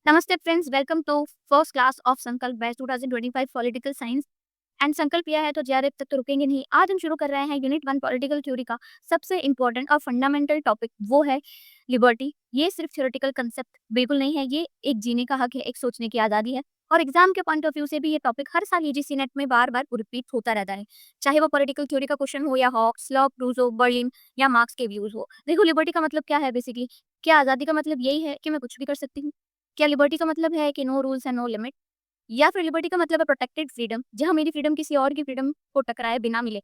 नमस्ते friends, welcome to first class of Sankalp batch 2025 political science and Sankalp यह है तो जेआरएफ तक तो रुकेंगे नहीं। आज हम शुरू कर रहे हैं यूनिट 1 पॉलिटिकल थ्योरी का सबसे इंपॉर्टेंट और फंडामेंटल टॉपिक, वो है लिबर्टी। ये सिर्फ थ्योरेटिकल कंसेप्ट बिल्कुल नहीं है, ये एक जीने का हक है, एक सोचने की आज़ादी है। और एग्जाम के पॉइंट ऑफ व्यू से भी ये टॉपिक हर साल यूजीसी नेट में बार बार रिपीट होता रहता है, चाहे वो पॉलिटिकल थ्योरी का क्वेश्चन हो या हॉक्स लॉ, प्रूजो, बर्लिन या मार्क्स के व्यूज हो। देखो, लिबर्टी का मतलब क्या है बेसिकली? क्या आज़ादी का मतलब यही है कि मैं कुछ भी कर सकती हूँ? क्या लिबर्टी का मतलब है कि no rules and no limit? या फिर लिबर्टी का मतलब है प्रोटेक्टेड फ्रीडम, जहां मेरी फ्रीडम किसी और की फ्रीडम को टकराए बिना मिले?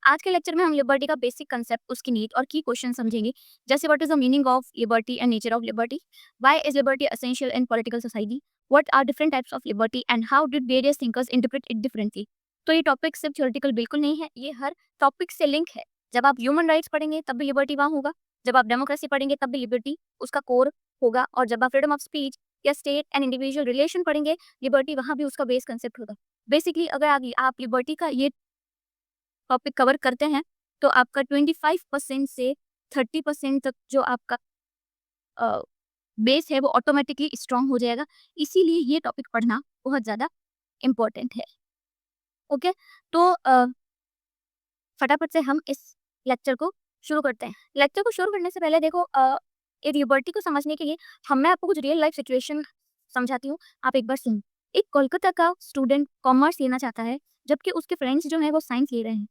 आज के लेक्चर में हम लिबर्टी का बेसिक कंसेप्ट, उसकी नीड और की क्वेश्चन समझेंगे, जैसे what is the meaning of liberty and nature of liberty, why is liberty essential in political society, what are different types of liberty and how did various thinkers interpret it differently. तो ये topic सिर्फ theoretical बिल्कुल नहीं है, ये हर topic से link है। जब आप ह्यूमन राइट्स पढ़ेंगे तब भी लिबर्टी वहाँ होगा, जब आप डेमोक्रेसी पढ़ेंगे तब भी लिबर्टी उसका कोर होगा, और जब आप फ्रीडम ऑफ स्पीच या स्टेट एंड इंडिविजुअल रिलेशन पढ़ेंगे, लिबर्टी वहाँ भी उसका बेस कंसेप्ट होगा। बेसिकली अगर आप लिबर्टी का ये टॉपिक कवर करते हैं तो आपका 25% से 30% तक जो आपका बेस है वो ऑटोमेटिकली स्ट्रांग हो जाएगा। इसीलिए ये टॉपिक पढ़ना बहुत ज़्यादा इम्पोर्टेंट है। ओके, तो फटाफट से हम इस लेक्चर को शुरू करते हैं। लेक्चर को शुरू करने से पहले देखो, ये लिबर्टी को समझने के लिए मैं आपको कुछ रियल लाइफ सिचुएशन समझाती हूँ। आप एक बार सुनो। एक कोलकाता का स्टूडेंट कॉमर्स लेना चाहता है, जबकि उसके फ्रेंड्स जो हैं वो साइंस ले रहे हैं।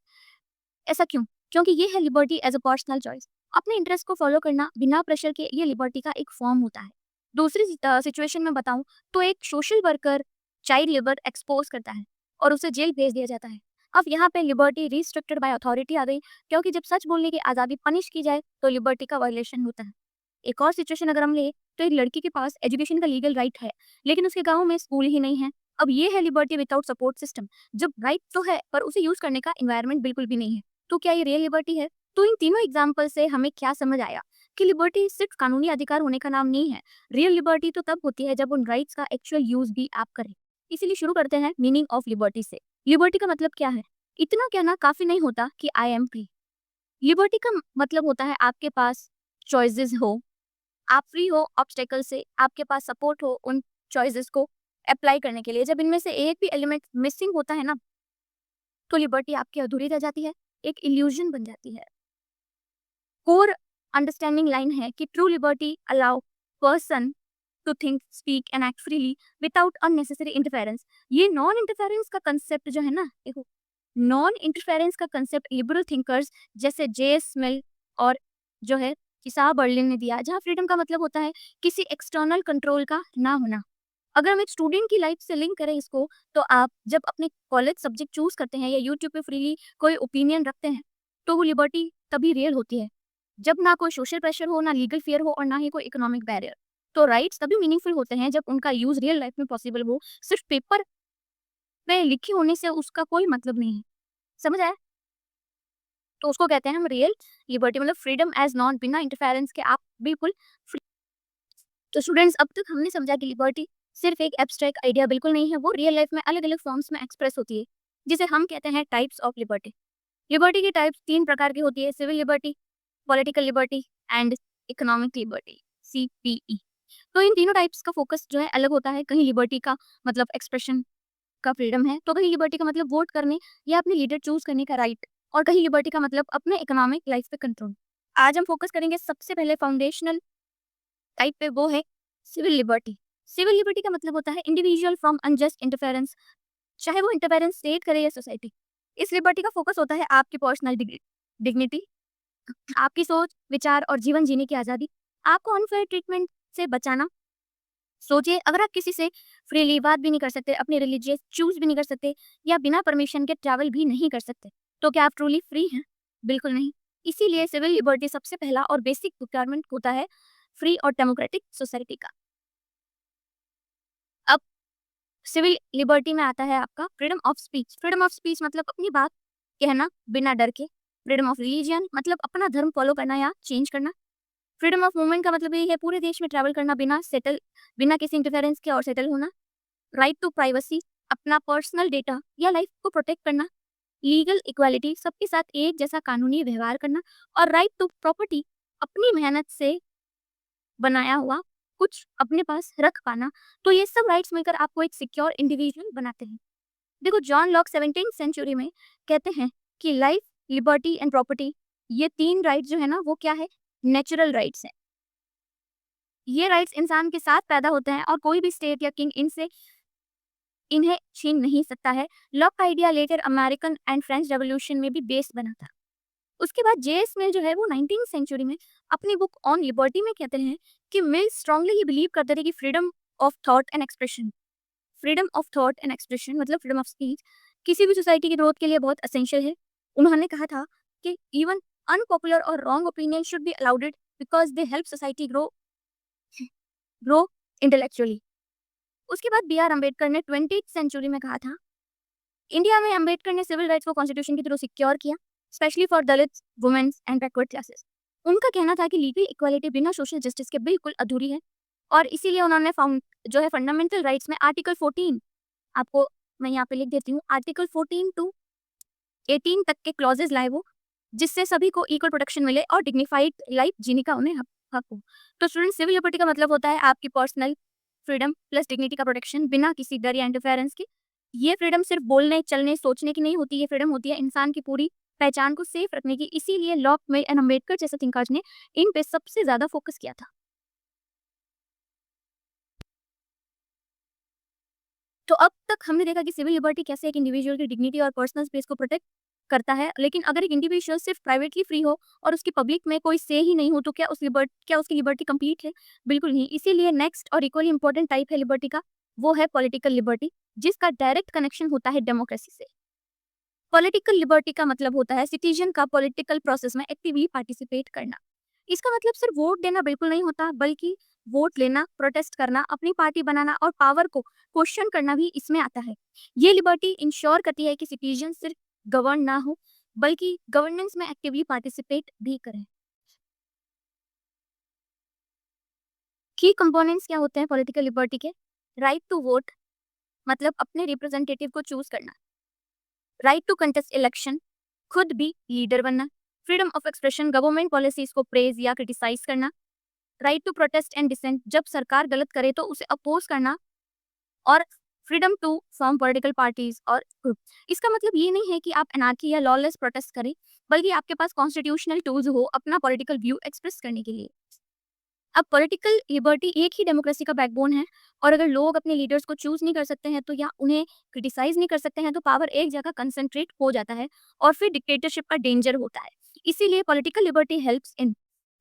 ऐसा क्यों? क्योंकि ये है liberty as a personal choice. अपने इंटरेस्ट को फॉलो करना बिना प्रेशर के, ये लिबर्टी का एक फॉर्म होता है। दूसरी सिचुएशन में बताऊं तो एक social worker child labour expose करता है और उसे जेल भेज दिया जाता है। अब यहाँ पे लिबर्टी रिस्ट्रिक्टेड बाय अथॉरिटी आ गई, क्योंकि जब सच बोलने की आज़ादी पनिश की जाए तो लिबर्टी का वायलेशन होता है। एक और सिचुएशन अगर हम ले, तो एक लड़की के पास एजुकेशन का लीगल राइट है, लेकिन उसके गाँव में स्कूल ही नहीं है। अब ये है लिबर्टी विदाउट सपोर्ट सिस्टम। जब राइट तो है पर उसे यूज करने का एनवायरनमेंट बिल्कुल भी नहीं है, तो क्या ये रियल लिबर्टी है? तो इन तीनों एग्जाम्पल से हमें क्या समझ आया कि लिबर्टी सिर्फ कानूनी अधिकार होने का नाम नहीं है। रियल लिबर्टी तो तब होती है जब उन राइट्स का एक्चुअल यूज भी आप करें। इसीलिए शुरू करते हैं मीनिंग ऑफ लिबर्टी से। लिबर्टी का मतलब क्या है? इतना कहना काफी नहीं होता कि आई एम फ्री। लिबर्टी का मतलब होता है आपके पास चॉइसेस हो, आप फ्री हो ऑब्स्टेकल से, आपके पास सपोर्ट हो उन चॉइसेस को अप्लाई करने के लिए। जब इनमें से एक भी एलिमेंट मिसिंग होता है ना, तो लिबर्टी आपकी अधूरी रह जाती है, एक इल्यूजन बन जाती है। कोर अंडरस्टैंडिंग लाइन है कि true liberty allow person to think, speak and act freely without unnecessary interference. ये नॉन इंटरफेरेंस का कंसेप्ट जो है ना, देखो, नॉन इंटरफेरेंस का कंसेप्ट लिबरल थिंकर्स जैसे जेएस मिल और जो है किसा बर्लिन ने दिया, जहाँ फ्रीडम का मतलब होता है किसी एक्सटर्नल कंट्रोल का ना होना। अगर हम एक स्टूडेंट की लाइफ से लिंक करें इसको, तो आप जब अपने कॉलेज सब्जेक्ट चूज करते हैं या यूट्यूब पे फ्रीली कोई ओपिनियन रखते हैं, तो वो लिबर्टी तभी रियल होती है जब ना कोई सोशल प्रेशर हो, ना लीगल फियर हो और ना ही कोई इकोनॉमिक बैरियर। तो राइट्स तभी मीनिंगफुल होते हैं जब उनका यूज रियल लाइफ में पॉसिबल हो, सिर्फ पेपर पे लिखी होने से उसका कोई मतलब नहीं है। समझ आया? तो उसको कहते हैं हम रियल लिबर्टी, मतलब फ्रीडम एज नॉन, बिना इंटरफेरेंस के आप बिल्कुल फ्री। तो स्टूडेंट्स, अब तक हमने समझा कि लिबर्टी सिर्फ एक एब्स्ट्रैक्ट आइडिया बिल्कुल नहीं है, वो रियल लाइफ में अलग अलग फॉर्म्स में एक्सप्रेस होती है, जिसे हम कहते हैं टाइप्स ऑफ लिबर्टी। लिबर्टी की टाइप्स तीन प्रकार की होती है: civil liberty, political liberty and economic liberty, CPE. तो इन तीनों टाइप्स का फोकस जो है अलग होता है। कहीं लिबर्टी का मतलब एक्सप्रेशन का फ्रीडम है, तो कहीं लिबर्टी का मतलब वोट करने या अपने लीडर चूज करने का राइट, और कहीं लिबर्टी का मतलब अपने इकोनॉमिक लाइफ पे कंट्रोल। आज हम फोकस करेंगे सबसे पहले फाउंडेशनल टाइप पे, वो है सिविल लिबर्टी। सिविल लिबर्टी का मतलब होता है इंडिविजुअल फ्रॉम अनजस्ट इंटरफेरेंस, चाहे वो इंटरफेरेंस स्टेट करे या सोसाइटी। इस लिबर्टी का फोकस होता है आपकी पर्सनल डिग्निटी, आपकी सोच, विचार और जीवन जीने की आजादी, आपको अनफेयर ट्रीटमेंट से बचाना। सोचिए, अगर आप किसी से फ्रीली बात भी नहीं कर सकते, अपनी रिलीजियस चूज भी नहीं कर सकते या बिना परमिशन के ट्रैवल भी नहीं कर सकते, तो क्या आप ट्रूली फ्री हैं? बिल्कुल नहीं। इसीलिए सिविल लिबर्टी सबसे पहला और बेसिक रिक्वायरमेंट होता है फ्री और डेमोक्रेटिक सोसाइटी का। अब सिविल लिबर्टी में आता है आपका freedom of speech. Freedom of speech मतलब अपनी बात कहना बिना डर के। फ्रीडम ऑफ रिलीजियन मतलब अपना धर्म फॉलो करना या चेंज करना। फ्रीडम ऑफ मूवमेंट का मतलब ये है पूरे देश में ट्रैवल करना बिना किसी इंटरफेरेंस के और सेटल होना। राइट टू प्राइवेसी, अपना पर्सनल डेटा या लाइफ को प्रोटेक्ट करना। लीगल इक्वालिटी, सबके साथ एक जैसा कानूनी व्यवहार करना। और राइट टू प्रॉपर्टी, अपनी मेहनत से बनाया हुआ कुछ अपने पास रख पाना, तो ये सब राइट्स मिलकर आपको एक सिक्योर इंडिविजुअल बनाते हैं। देखो जॉन लॉक 17th सेंचुरी में कहते हैं कि लाइफ, लिबर्टी एंड प्रॉपर्टी, ये 3 राइट्स जो है ना वो क्या है? नेचुरल राइट्स हैं। ये राइट्स इंसान के साथ पैदा होते हैं और कोई भी स्टेट या किंग इन्हें छीन नहीं सकता है। लॉक का idea later American and French revolution में भी बेस बना था। उसके बाद जेएस मिल जो है वो 19th सेंचुरी में अपनी बुक ऑन लिबर्टी में कहते हैं कि मिल स्ट्रांगली ये बिलीव करते थे कि freedom of thought and expression मतलब फ्रीडम ऑफ स्पीच किसी भी सोसाइटी की ग्रोथ के लिए बहुत असेंशियल है। उन्होंने कहा था कि इवन अनपॉपुलर और wrong opinion should be allowed because they help society grow intellectually. उसके बाद बी आर अम्बेडकर ने 20th सेंचुरी में कहा था, इंडिया में अम्बेडकर ने सिविल राइट्स को कॉन्स्टिट्यूशन के थ्रू सिक्योर किया, specially for Dalits, womens and backward classes. उनका कहना था कि लीगल इक्वालिटी बिना सोशल जस्टिस के बिल्कुल अधूरी है और इसीलिए उन्होंने फंडामेंटल राइट्स में आर्टिकल 14, आपको मैं यहाँ पे लिख देती हूँ, आर्टिकल 14 टू 18 तक के क्लॉजेस लाए वो, जिससे सभी को इक्वल प्रोटेक्शन मिले और डिग्निफाइड लाइफ जीने का उन्हें हक हो। तो स्टूडेंट, सिविल लिबर्टी का मतलब होता है आपकी पर्सनल फ्रीडम प्लस डिग्निटी का प्रोटेक्शन बिना किसी डर या इंटरफेरेंस के। ये फ्रीडम सिर्फ बोलने, चलने, सोचने की नहीं होती, ये फ्रीडम होती है इंसान की पूरी पहचान को सेफ रखने की। इसीलिए लॉक में एंड अम्बेडकर जैसे थिंकर्स ने इन पे सबसे ज्यादा फोकस किया था। तो अब तक हमने देखा कि सिविल लिबर्टी कैसे एक इंडिविजुअल की डिग्निटी और पर्सनल स्पेस को प्रोटेक्ट करता है, लेकिन अगर एक इंडिविजुअल सिर्फ प्राइवेटली फ्री हो और उसकी पब्लिक में कोई से ही नहीं हो तो क्या उसकी लिबर्टी कंप्लीट है? बिल्कुल नहीं। इसीलिए नेक्स्ट और इक्वली इंपॉर्टेंट टाइप है लिबर्टी का, वो है पॉलिटिकल लिबर्टी, जिसका डायरेक्ट कनेक्शन होता है डेमोक्रेसी से। पॉलिटिकल लिबर्टी का मतलब होता है सिटीजन का पॉलिटिकल प्रोसेस में एक्टिवली पार्टिसिपेट करना। इसका मतलब सिर्फ वोट देना बिल्कुल नहीं होता, बल्कि वोट लेना, प्रोटेस्ट करना, अपनी पार्टी बनाना और पावर को क्वेश्चन करना भी इसमें आता है। ये लिबर्टी इंश्योर करती है कि सिटीजन सिर्फ गवर्न ना हो, बल्कि गवर्नेंस में एक्टिवली पार्टिसिपेट भी करें। की कंपोनेंट्स क्या होते हैं पॉलिटिकल लिबर्टी के? राइट टू वोट, मतलब अपने रिप्रेजेंटेटिव को चूज करना। राइट टू कंटेस्ट इलेक्शन, खुद भी लीडर बनना। Freedom of expression, government policies को प्रेज या क्रिटिसाइज करना। Right to protest and dissent, जब सरकार गलत करे तो उसे अपोज करना। और freedom to form political parties और ग्रुप। इसका मतलब ये नहीं है कि आप एनार्की या लॉलेस प्रोटेस्ट करें, बल्कि आपके पास कॉन्स्टिट्यूशनल टूल्स हो अपना पॉलिटिकल व्यू एक्सप्रेस करने के लिए। अब पॉलिटिकल लिबर्टी एक ही डेमोक्रेसी का बैकबोन है, और अगर लोग अपने लीडर्स को चूज नहीं कर सकते हैं तो या उन्हें क्रिटिसाइज नहीं कर सकते हैं तो पावर एक जगह कंसंट्रेट हो जाता है और फिर डिक्टेटरशिप का डेंजर होता है। इसीलिए political liberty helps in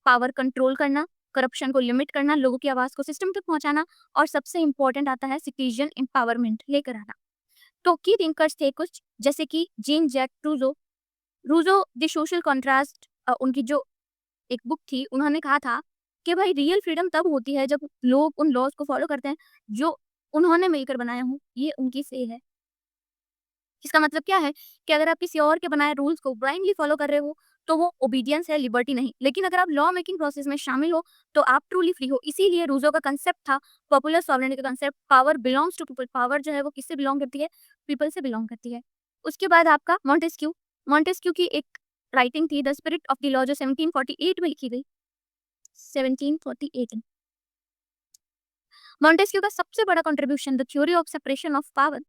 power control करना, करप्शन को लिमिट करना, लोगों की आवाज को सिस्टम तक पहुंचाना, और सबसे इंपॉर्टेंट आता है सिटीजन एम्पावरमेंट लेकर आना। तो की थिंकर्स थे कुछ, जैसे कि Jean Jacques Rousseau. Rousseau the social contrast, उनकी जो एक बुक थी, उन्होंने कहा था कि भाई रियल फ्रीडम तब होती है जब लोग उन लॉज को फॉलो करते हैं जो उन्होंने मिलकर बनाया हो। ये उनकी से है। इसका मतलब क्या है कि अगर आप किसी और के बनाए रूल्स को ब्लाइंडली फॉलो कर रहे हो तो वो ओबीडियंस है, लिबर्टी नहीं। लेकिन अगर आप लॉ मेकिंग प्रोसेस में शामिल हो तो आप ट्रूली फ्री हो। इसीलिए रूजो का कंसेप्ट था पॉपुलर सॉवरेनिटी का concept, power belongs to people. Power जो है वो किससे बिलोंग करती है? पीपल से बिलोंग करती है। उसके बाद आपका मॉन्टेस्क्यू। मॉन्टेस्क्यू की एक राइटिंग थी the spirit of the law, जो 1748 में लिखी गई। 1748। मॉन्टेस्क्यू का सबसे बड़ा contribution the theory of separation of power.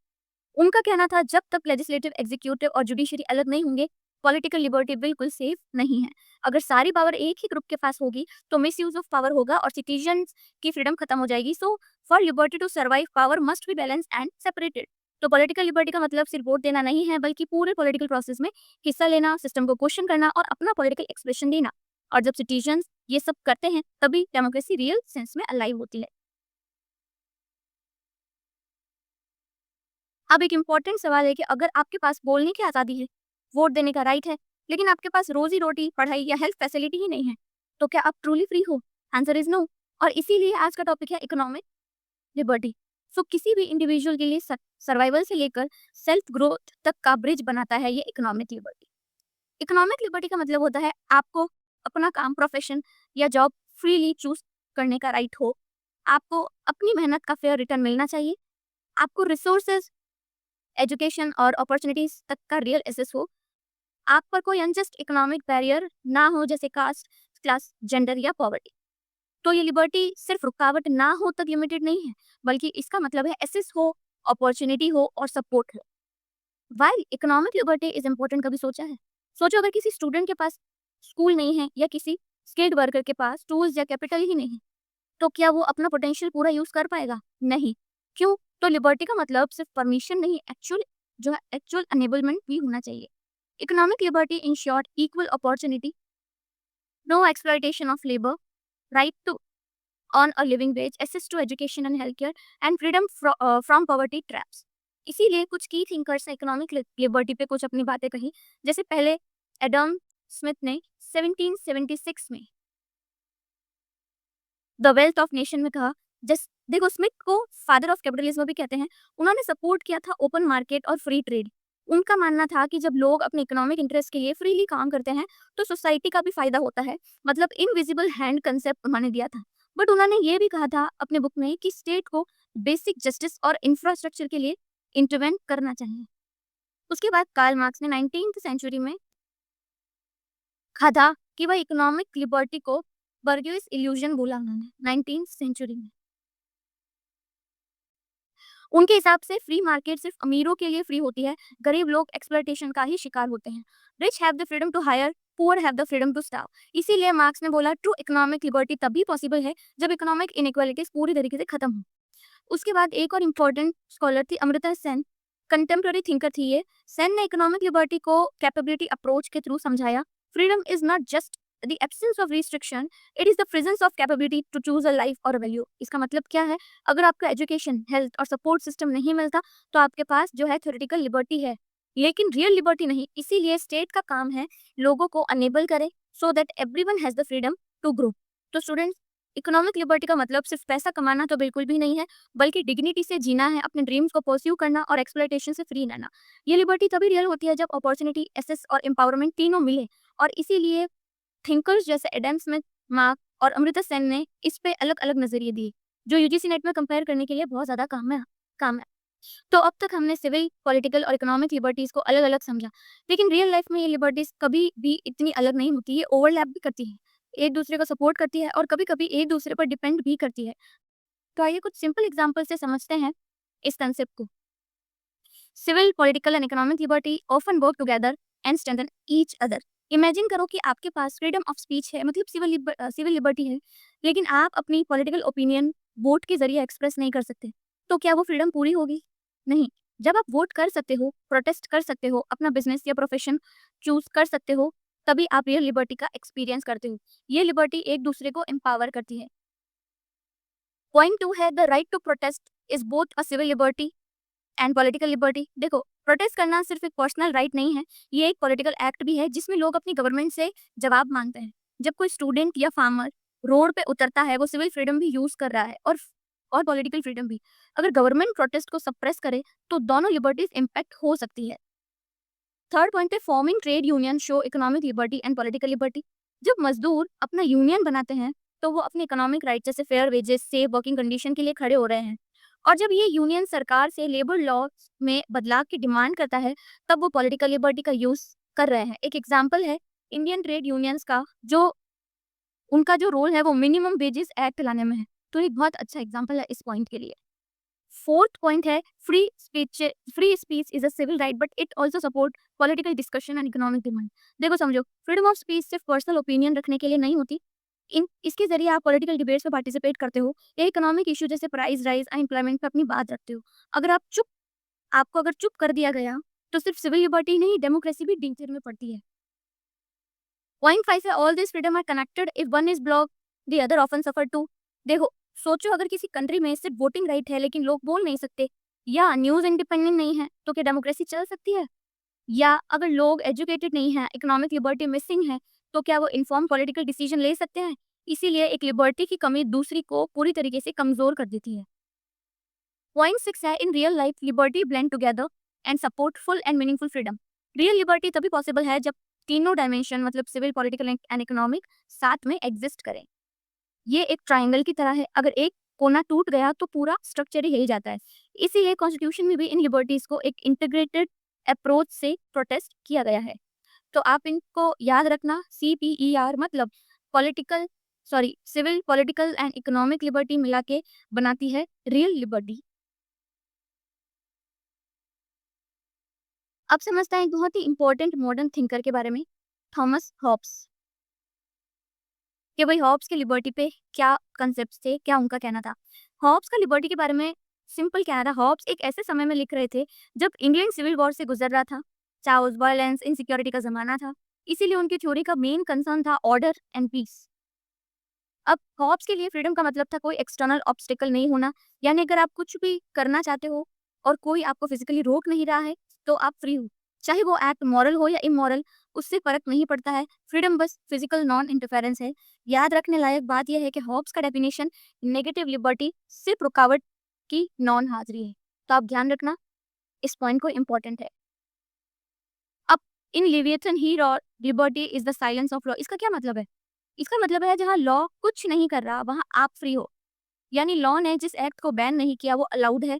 उनका कहना था जब तक लेजिस्लेटिव, एग्जीक्यूटिव और जुडिशरी अलग नहीं होंगे, पॉलिटिकल लिबर्टी बिल्कुल सेफ नहीं है। अगर सारी पावर एक ही ग्रुप के पास होगी तो मिसयूज ऑफ पावर होगा और सिटीजन्स की फ्रीडम खत्म हो जाएगी। So for liberty to survive, power must be balance and separated. तो पॉलिटिकल लिबर्टी का मतलब सिर्फ वोट देना नहीं है, बल्कि पूरे पॉलिटिकल प्रोसेस में हिस्सा लेना, सिस्टम को क्वेश्चन करना और अपना पॉलिटिकल एक्सप्रेशन देना। और जब सिटीजन्स ये सब करते हैं तभी डेमोक्रेसी रियल सेंस में अलाइव होती है। अब एक इम्पोर्टेंट सवाल है कि अगर आपके पास बोलने की आज़ादी है, वोट देने का राइट है, लेकिन आपके पास रोजी-रोटी, पढ़ाई या हेल्थ फैसिलिटी ही नहीं है, तो क्या आप ट्रूली फ्री हो? Answer is no. और इसीलिए आज का टॉपिक है इकोनॉमिक लिबर्टी। सो किसी भी इंडिविजुअल के लिए सर्वाइवल से लेकर सेल्फ ग्रोथ तक का ब्रिज बनाता है ये इकोनॉमिक लिबर्टी। इकोनॉमिक लिबर्टी का मतलब होता है आपको अपना काम, प्रोफेशन या जॉब फ्रीली चूज करने का राइट हो। आपको अपनी मेहनत का फेयर रिटर्न मिलना चाहिए। आपको रिसोर्सेज, एजुकेशन और अपॉर्चुनिटीज तक का रियल एसेस हो। आप पर कोई अनजस्ट इकोनॉमिक बैरियर ना हो, जैसे कास्ट, क्लास, जेंडर या पॉवर्टी। तो ये लिबर्टी सिर्फ रुकावट ना हो तक लिमिटेड नहीं है, बल्कि इसका मतलब है एसेस हो, अपॉर्चुनिटी हो और सपोर्ट हो। While economic liberty is important, कभी सोचा है? सोचो अगर किसी स्टूडेंट के पास स्कूल नहीं है या किसी स्किल्ड वर्कर के पास टूल्स या कैपिटल ही नहीं है, तो क्या वो अपना पोटेंशियल पूरा यूज कर पाएगा? नहीं। क्यों? तो लिबर्टी का मतलब सिर्फ परमिशन नहीं, एक्चुअल एनेबलमेंट भी होना चाहिए। Economic liberty in short equal opportunity, no exploitation of labour, right to earn a living wage, access to education and health care and freedom from poverty traps. इसीलिए कुछ की थिंकर्स ने economic liberty पे कुछ अपनी बातें कही। जैसे पहले एडम स्मिथ ने 1776 में द वेल्थ ऑफ नेशन में कहा। जस देखो, स्मिथ को फादर ऑफ कैपिटलिज्म भी कहते हैं। उन्होंने सपोर्ट किया था ओपन मार्केट और फ्री ट्रेड। उनका मानना था कि जब लोग अपने इकोनॉमिक इंटरेस्ट के लिए फ्रीली काम करते हैं तो सोसाइटी का भी फायदा होता है। मतलब इनविजिबल हैंड कंसेप्ट उन्होंने दिया था। बट उन्होंने ये भी कहा था अपने बुक में कि स्टेट को बेसिक जस्टिस और इंफ्रास्ट्रक्चर के लिए इंटरवेंट करना चाहिए। उसके बाद कार्ल मार्क्स ने 19th सेंचुरी में कहा था कि वह इकोनॉमिक लिबर्टी को बर्गियस इल्यूजन बोला उन्होंने 19th सेंचुरी में। उनके हिसाब से फ्री मार्केट सिर्फ अमीरों के लिए फ्री होती है, गरीब लोग एक्सप्लॉयटेशन का ही शिकार होते हैं। Rich have the freedom to hire, poor have the freedom to starve. इसीलिए मार्क्स ने बोला ट्रू इकोनॉमिक लिबर्टी तभी पॉसिबल है जब इकोनॉमिक इनइक्वालिटीज पूरी तरीके से खत्म हो। उसके बाद एक और इम्पोर्टेंट स्कॉलर थी अमृता सेन, कंटेम्प्रेरी थिंकर थी ये। सेन ने इकोनॉमिक लिबर्टी को कैपेबिलिटी अप्रोच के थ्रू समझाया। Freedom is not just the absence of restriction, it is the presence of capability to choose a life और वैल्यू। इसका मतलब क्या है? अगर आपका एजुकेशन, हेल्थ और सपोर्ट सिस्टम नहीं मिलता तो आपके पास जो है थ्योरेटिकल लिबर्टी है, लेकिन रियल लिबर्टी नहीं। इसीलिए स्टेट का काम है लोगों को अनेबल करे so that everyone has the freedom to grow. तो स्टूडेंट्स, इकोनॉमिक लिबर्टी का मतलब सिर्फ पैसा कमाना तो बिल्कुल भी नहीं है, बल्कि डिग्निटी से जीना है, अपने ड्रीम्स को परस्यू करना और एक्सप्लॉयटेशन से फ्री रहना। ये लिबर्टी तभी रियल होती है जब अपॉर्चुनिटी, एसेस और एम्पावरमेंट तीनों मिले। और इसीलिए थिंकर्स जैसे एडम स्मिथ, मार्क और अमृता सेन ने इस पे अलग-अलग नजरिए दिए, जो यूजीसी नेट में कंपेयर करने के लिए बहुत ज्यादा काम है। तो अब तक हमने सिविल, पॉलिटिकल और इकोनॉमिक लिबर्टीज को अलग-अलग समझा, लेकिन रियल लाइफ में ये लिबर्टीज कभी भी इतनी अलग नहीं होती, ये ओवरलैप भी करती है, एक दूसरे को सपोर्ट करती है और कभी-कभी एक दूसरे पर डिपेंड भी करती है। तो आइए कुछ सिंपल एग्जांपल से समझते हैं इस कंसेप्ट को। Civil, political and economic liberty often work together and strengthen each other. Imagine करो कि आपके पास फ्रीडम ऑफ स्पीच है, मतलब सिविल लिबर्टी है, लेकिन आप अपनी पॉलिटिकल ओपिनियन वोट के जरिए एक्सप्रेस नहीं कर सकते। तो क्या वो फ्रीडम पूरी होगी? नहीं। जब आप वोट कर सकते हो, प्रोटेस्ट कर सकते हो, अपना बिजनेस या प्रोफेशन चूज कर सकते हो, तभी आप रियल लिबर्टी का एक्सपीरियंस करते हो। ये लिबर्टी एक दूसरे को एम्पावर करती है। पॉइंट 2 है the right to protest is both a civil liberty and political liberty. देखो, प्रोटेस्ट करना सिर्फ एक पर्सनल राइट नहीं है, ये एक पॉलिटिकल एक्ट भी है जिसमें लोग अपनी गवर्नमेंट से जवाब मांगते हैं। जब कोई स्टूडेंट या फार्मर रोड पे उतरता है, वो सिविल फ्रीडम भी यूज कर रहा है और पॉलिटिकल फ्रीडम भी। अगर गवर्नमेंट प्रोटेस्ट को सप्रेस करे तो दोनों लिबर्टीज इम्पैक्ट हो सकती है। थर्ड पॉइंट है forming trade union show economic liberty and political liberty. जब मजदूर अपना यूनियन बनाते हैं तो वो अपने इकोनॉमिक राइट जैसे fair wages, safe working condition के लिए खड़े हो रहे हैं। और जब ये यूनियन सरकार से लेबर लॉ में बदलाव की डिमांड करता है, तब वो पॉलिटिकल लिबर्टी का यूज कर रहे हैं। एक एग्जाम्पल है इंडियन ट्रेड यूनियंस का, जो उनका जो रोल है वो मिनिमम वेजेस एक्ट लाने में है। तो एक बहुत अच्छा एग्जाम्पल है इस पॉइंट के लिए। फोर्थ पॉइंट है free speech is a civil right but it also support political discussion and economic demand. देखो समझो, फ्रीडम ऑफ स्पीच सिर्फ पर्सनल ओपिनियन रखने के लिए नहीं होती, इन इसके जरिए आप पॉलिटिकल डिबेट्स में पार्टिसिपेट करते हो या इकोनॉमिक इशू जैसे प्राइस राइज या एम्प्लॉयमेंट पे अपनी बात रखते हो। अगर आपको अगर चुप कर दिया गया तो सिर्फ सिविल लिबर्टी नहीं, डेमोक्रेसी भी डेंजर में पड़ती है। पॉइंट 5 है all this freedom are connected, if one is block the other often suffer too. देखो, सोचो अगर किसी कंट्री में सिर्फ वोटिंग राइट है लेकिन लोग बोल नहीं सकते, या न्यूज इंडिपेंडेंट नहीं है, तो क्या डेमोक्रेसी चल सकती है? या अगर लोग एजुकेटेड नहीं है, इकोनॉमिक लिबर्टी मिसिंग है, तो क्या वो इन्फॉर्म पॉलिटिकल डिसीजन ले सकते हैं? इसीलिए एक लिबर्टी की कमी दूसरी को पूरी तरीके से कमजोर कर देती है। पॉइंट 6 है in real life liberty blend together and support full and meaningful freedom. Real liberty तभी पॉसिबल है जब तीनों डायमेंशन, मतलब सिविल, पॉलिटिकल एंड इकोनॉमिक, साथ में एग्जिस्ट करें। ये एक ट्रायंगल की तरह है, अगर एक कोना टूट गया तो पूरा स्ट्रक्चर ही हिल जाता है। इसीलिए कॉन्स्टिट्यूशन में भी इन लिबर्टीज को एक इंटीग्रेटेड अप्रोच से प्रोटेस्ट किया गया है। तो आप इनको याद रखना, CPER मतलब political, sorry civil, political and economic liberty मिला के बनाती है रियल लिबर्टी। अब समझते हैं एक बहुत ही इंपॉर्टेंट मॉडर्न थिंकर के बारे में, थॉमस हॉब्स। कि भाई हॉब्स के लिबर्टी पे क्या कंसेप्ट थे, क्या उनका कहना था। हॉब्स का लिबर्टी के बारे में सिंपल कहना था। हॉब्स एक ऐसे समय में लिख रहे थे जब इंग्लैंड सिविल वॉर से गुजर रहा था, चाउस, वायलेंस, इनसिक्योरिटी का जमाना था। इसीलिए उनकी थ्योरी का मेन कंसर्न था ऑर्डर एंड पीस। अब हॉब्स के लिए फ्रीडम का मतलब था कोई एक्सटर्नल ऑब्स्टिकल नहीं होना, यानी अगर आप कुछ भी करना चाहते हो और कोई आपको फिजिकली रोक नहीं रहा है तो आप फ्री हो। चाहे वो एक्ट मॉरल हो या इमोरल, उससे फर्क नहीं पड़ता है। फ्रीडम बस फिजिकल नॉन इंटरफेरेंस है। याद रखने लायक बात यह है कि हॉब्स का डेफिनेशन नेगेटिव लिबर्टी सिर्फ रुकावट की नॉन हाजिरी है। तो आप ध्यान रखना, इस पॉइंट को इम्पोर्टेंट है। अब इन लिवियथन ही और liberty is the silence of law, इसका क्या मतलब है? इसका मतलब है जहाँ लॉ कुछ नहीं कर रहा वहाँ आप फ्री हो। यानी लॉ ने जिस एक्ट को बैन नहीं किया वो अलाउड है।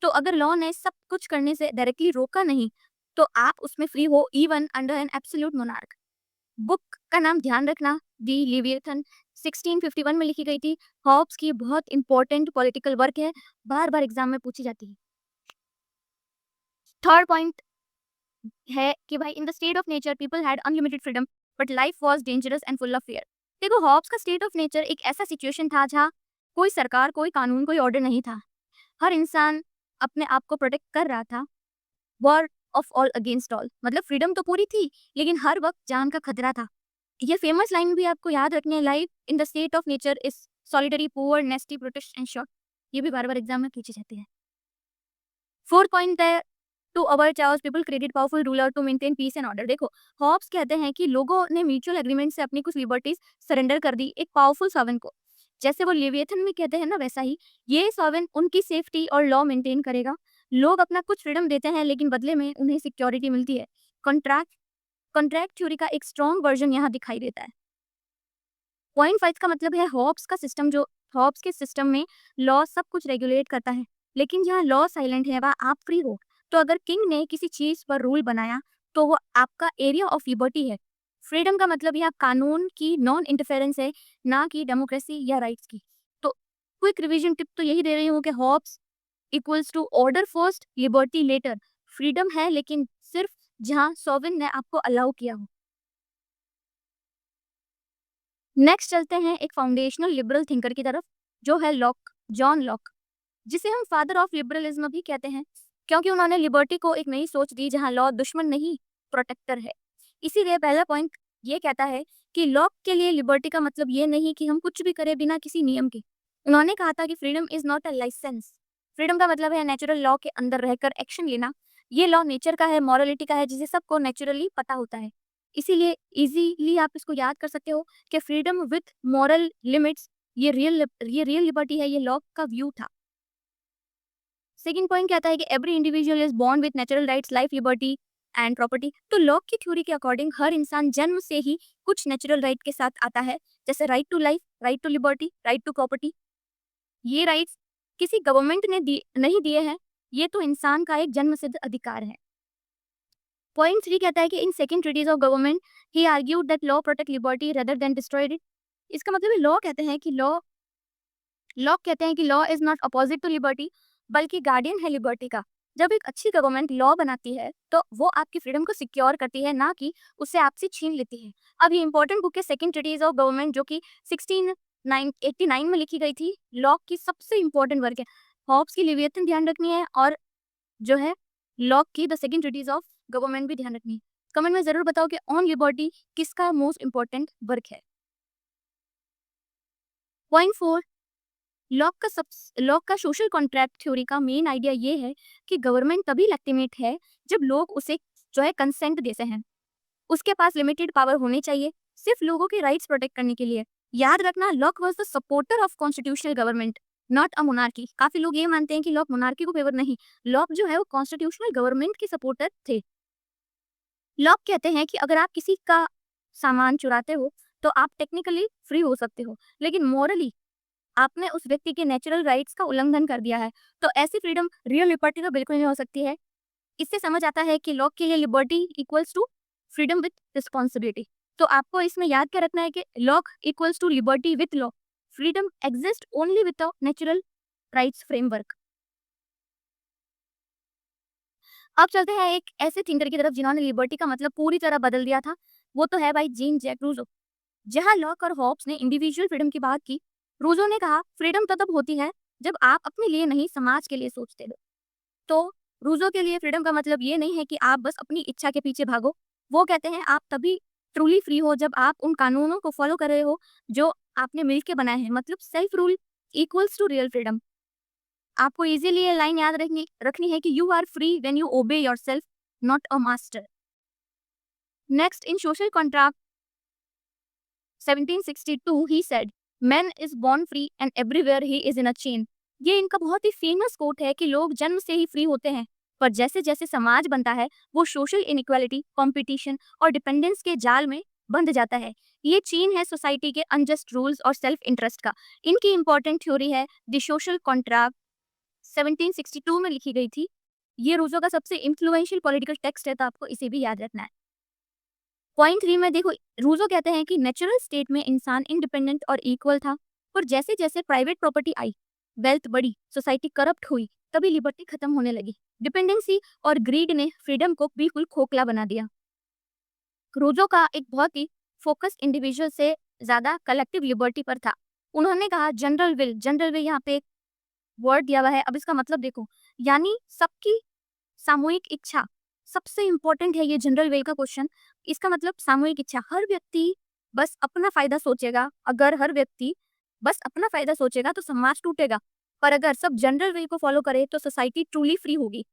तो अगर लॉ ने सब कुछ करने से डायरेक्टली रोका नहीं तो आप उसमें फ्री हो, even under an absolute monarch. Book का नाम ध्यान रखना, दी लिवियथन, 1651 में लिखी गई थी। हॉब्स की बहुत इंपॉर्टेंट पॉलिटिकल वर्क है, बार बार एग्जाम में पूछी जाती है। थर्ड पॉइंट है कि भाई इन the state of nature people had unlimited freedom but life was dangerous and full of fear. देखो हॉब्स का स्टेट ऑफ नेचर एक ऐसा सिचुएशन था जहाँ कोई सरकार, कोई कानून, कोई ऑर्डर नहीं था। हर इंसान अपने आप को प्रोटेक्ट कर रहा था। War of all against all, मतलब फ्रीडम तो पूरी थी लेकिन हर वक्त जान का खतरा था। ये फेमस लाइन भी आपको याद रखनी है, life in the state of nature is solitary, poor, nasty, British and short. ये भी बार बार एग्जाम में पूछी जाती है। फोर्थ पॉइंट है to avoid chaos people create powerful ruler to maintain peace and order. देखो हॉब्स कहते हैं कि लोगों ने म्यूचुअल एग्रीमेंट से अपनी कुछ लिबर्टीज सरेंडर कर दी एक पावरफुल सॉवरेन को। जैसे वो लिवियथन में कहते हैं ना, वैसा ही ये सॉवरेन उनकी सेफ्टी और लॉ मेंटेन करेगा। लोग अपना कुछ फ्रीडम देते हैं लेकिन बदले में उन्हें सिक्योरिटी मिलती है। कॉन्ट्रैक्ट कॉन्ट्रैक्ट थ्योरी का एक स्ट्रॉन्ग वर्जन यहाँ दिखाई देता है। पॉइंट 5 का मतलब है हॉब्स का सिस्टम, जो हॉब्स के सिस्टम में लॉ सब कुछ रेगुलेट करता है लेकिन जहाँ लॉ साइलेंट है वहाँ आप फ्री हो। तो अगर किंग ने किसी चीज पर रूल बनाया तो वो आपका एरिया ऑफ लिबर्टी है। फ्रीडम का मतलब यहाँ कानून की नॉन इंटरफेरेंस है, ना कि डेमोक्रेसी या राइट्स की। तो क्विक रिवीजन टिप तो यही दे रही हूँ कि Hobbes equals to order first, liberty later. Freedom है लेकिन सिर्फ जहाँ सॉवरेन ने आपको अलाउ किया हो। नेक्स्ट चलते हैं एक फाउंडेशनल लिबरल थिंकर की तरफ, जो है लॉक, जॉन लॉक, जिसे हम फादर ऑफ लिबरलिज्म भी कहते हैं क्योंकि उन्होंने लिबर्टी को एक नई सोच दी जहां लॉ दुश्मन नहीं प्रोटेक्टर है। इसीलिए पहला पॉइंट ये कहता है कि लॉक के लिए लिबर्टी का मतलब ये नहीं कि हम कुछ भी करें बिना किसी नियम के। उन्होंने कहा था कि freedom is not a licence. Freedom का मतलब है नेचुरल लॉ के अंदर रहकर एक्शन लेना। ये लॉ नेचर का है, मॉरलिटी का है, जिसे सबको नेचुरली पता होता है। इसीलिए इजीली आप इसको याद कर सकते हो कि फ्रीडम विथ मॉरल लिमिट्स, ये रियल लिबर्टी है, ये लॉक का व्यू था। सेकंड पॉइंट कहता है कि every individual is born with natural rights, life, liberty and property. तो लॉक की थ्योरी के अकॉर्डिंग हर इंसान जन्म से ही कुछ नेचुरल राइट के साथ आता है, जैसे right to life, right to liberty, right to property. ये राइट्स किसी गवर्नमेंट ने नहीं दिए हैं, ये तो इंसान का एक जन्मसिद्ध अधिकार है। पॉइंट 3 कहता है कि in second treaties of government he argued that law protect liberty rather than destroyed it. इसका मतलब है लॉ कहते हैं कि law is not opposite to liberty बल्कि गार्डियन है लिबर्टी का। जब एक अच्छी गवर्नमेंट लॉ बनाती है तो वो आपकी फ्रीडम को सिक्योर करती है, ना कि उसे आपसे छीन लेती है। अब ये इंपॉर्टेंट बुक है सेकंड ट्रीटीज ऑफ गवर्नमेंट, जो कि 1689 में लिखी गई थी। लॉ की सबसे इंपॉर्टेंट वर्क है। हॉब्स की लिवियथन ध्यान रखनी है और जो है लॉक की the second treaties of government भी ध्यान रखनी है। कमेंट में जरूर बताओ कि ऑन लिबर्टी किसका मोस्ट इंपॉर्टेंट वर्क है। पॉइंट 4, लॉक का सोशल कॉन्ट्रैक्ट थ्योरी का मेन आइडिया ये है कि गवर्नमेंट तभी लेजिटिमेट है जब लोग उसे जो है कंसेंट देते हैं। उसके पास लिमिटेड पावर होनी चाहिए सिर्फ लोगों के राइट्स प्रोटेक्ट करने के लिए। याद रखना, lock was the supporter of constitutional government, not a monarchy. काफी लोग ये मानते हैं कि लॉक मोनार्की को फेवर, नहीं, लॉक जो है वो कॉन्स्टिट्यूशनल गवर्नमेंट के सपोर्टर थे। लॉक कहते हैं कि अगर आप किसी का सामान चुराते हो तो आप टेक्निकली फ्री हो सकते हो, लेकिन मोरली आपने उस व्यक्ति के नेचुरल राइट्स का उल्लंघन कर दिया है। तो ऐसी फ्रीडम रियल लिबर्टी तो बिल्कुल नहीं हो सकती है। इससे समझ आता है कि लॉ के लिए liberty equals to freedom with responsibility. तो आपको इसमें याद क्या रखना है कि law equals to liberty with law, freedom exist only with a natural rights framework. अब चलते हैं एक ऐसे थिंकर की तरफ जिन्होंने लिबर्टी का मतलब पूरी तरह बदल दिया था। वो तो है भाई जीन जैक रूसो। जहां लॉक और हॉब्स ने इंडिविजुअल फ्रीडम की बात की, रूसो ने कहा फ्रीडम तो तब होती है जब आप अपने लिए नहीं समाज के लिए सोचते हो। तो रूसो के लिए फ्रीडम का मतलब ये नहीं है कि आप बस अपनी इच्छा के पीछे भागो। वो कहते हैं आप तभी ट्रूली फ्री हो जब आप उन कानूनों को फॉलो कर रहे हो जो आपने मिलके बनाए हैं। मतलब self rule equals to real freedom. आपको इजीली ये लाइन याद रखनी रखनी है कि you are free when you obey yourself, not a master. Next, in social contract 1762 he said, "Man is born free and everywhere he is in a chain." ये इनका बहुत ही फेमस कोट है कि लोग जन्म से ही फ्री होते हैं, पर जैसे जैसे समाज बनता है वो सोशल इनइक्वालिटी, कंपटीशन और डिपेंडेंस के जाल में बंध जाता है। ये चेन है सोसाइटी के अनजस्ट रूल्स और सेल्फ इंटरेस्ट का। इनकी इंपॉर्टेंट थ्योरी है द सोशल कॉन्ट्रैक्ट, 1762 में लिखी गई थी। ये रूसो का सबसे इन्फ्लुएंशियल पॉलिटिकल टेक्स्ट है, तो आपको इसे भी याद रखना है। पॉइंट 3 में देखो, रूसो कहते हैं कि नेचुरल स्टेट में इंसान इंडिपेंडेंट और इक्वल था, पर जैसे जैसे प्राइवेट प्रॉपर्टी आई, वेल्थ बढ़ी, सोसाइटी करप्ट हुई, तभी लिबर्टी खत्म होने लगी। डिपेंडेंसी और ग्रीड ने फ्रीडम को बिल्कुल खोखला बना दिया। रूसो का एक बहुत ही फोकस इंडिविजुअल से ज्यादा कलेक्टिव लिबर्टी पर था। उन्होंने कहा जनरल विल यहाँ पे एक वर्ड दिया हुआ है, अब इसका मतलब देखो, यानी सबकी सामूहिक इच्छा। सबसे इंपॉर्टेंट है ये जनरल विल का क्वेश्चन। इसका मतलब सामूहिक इच्छा, हर व्यक्ति बस अपना फायदा सोचेगा। अगर हर व्यक्ति बस अपना फायदा सोचेगा तो समाज टूटेगा, पर अगर सब जनरल विल को फॉलो करे तो सोसाइटी ट्रूली फ्री होगी।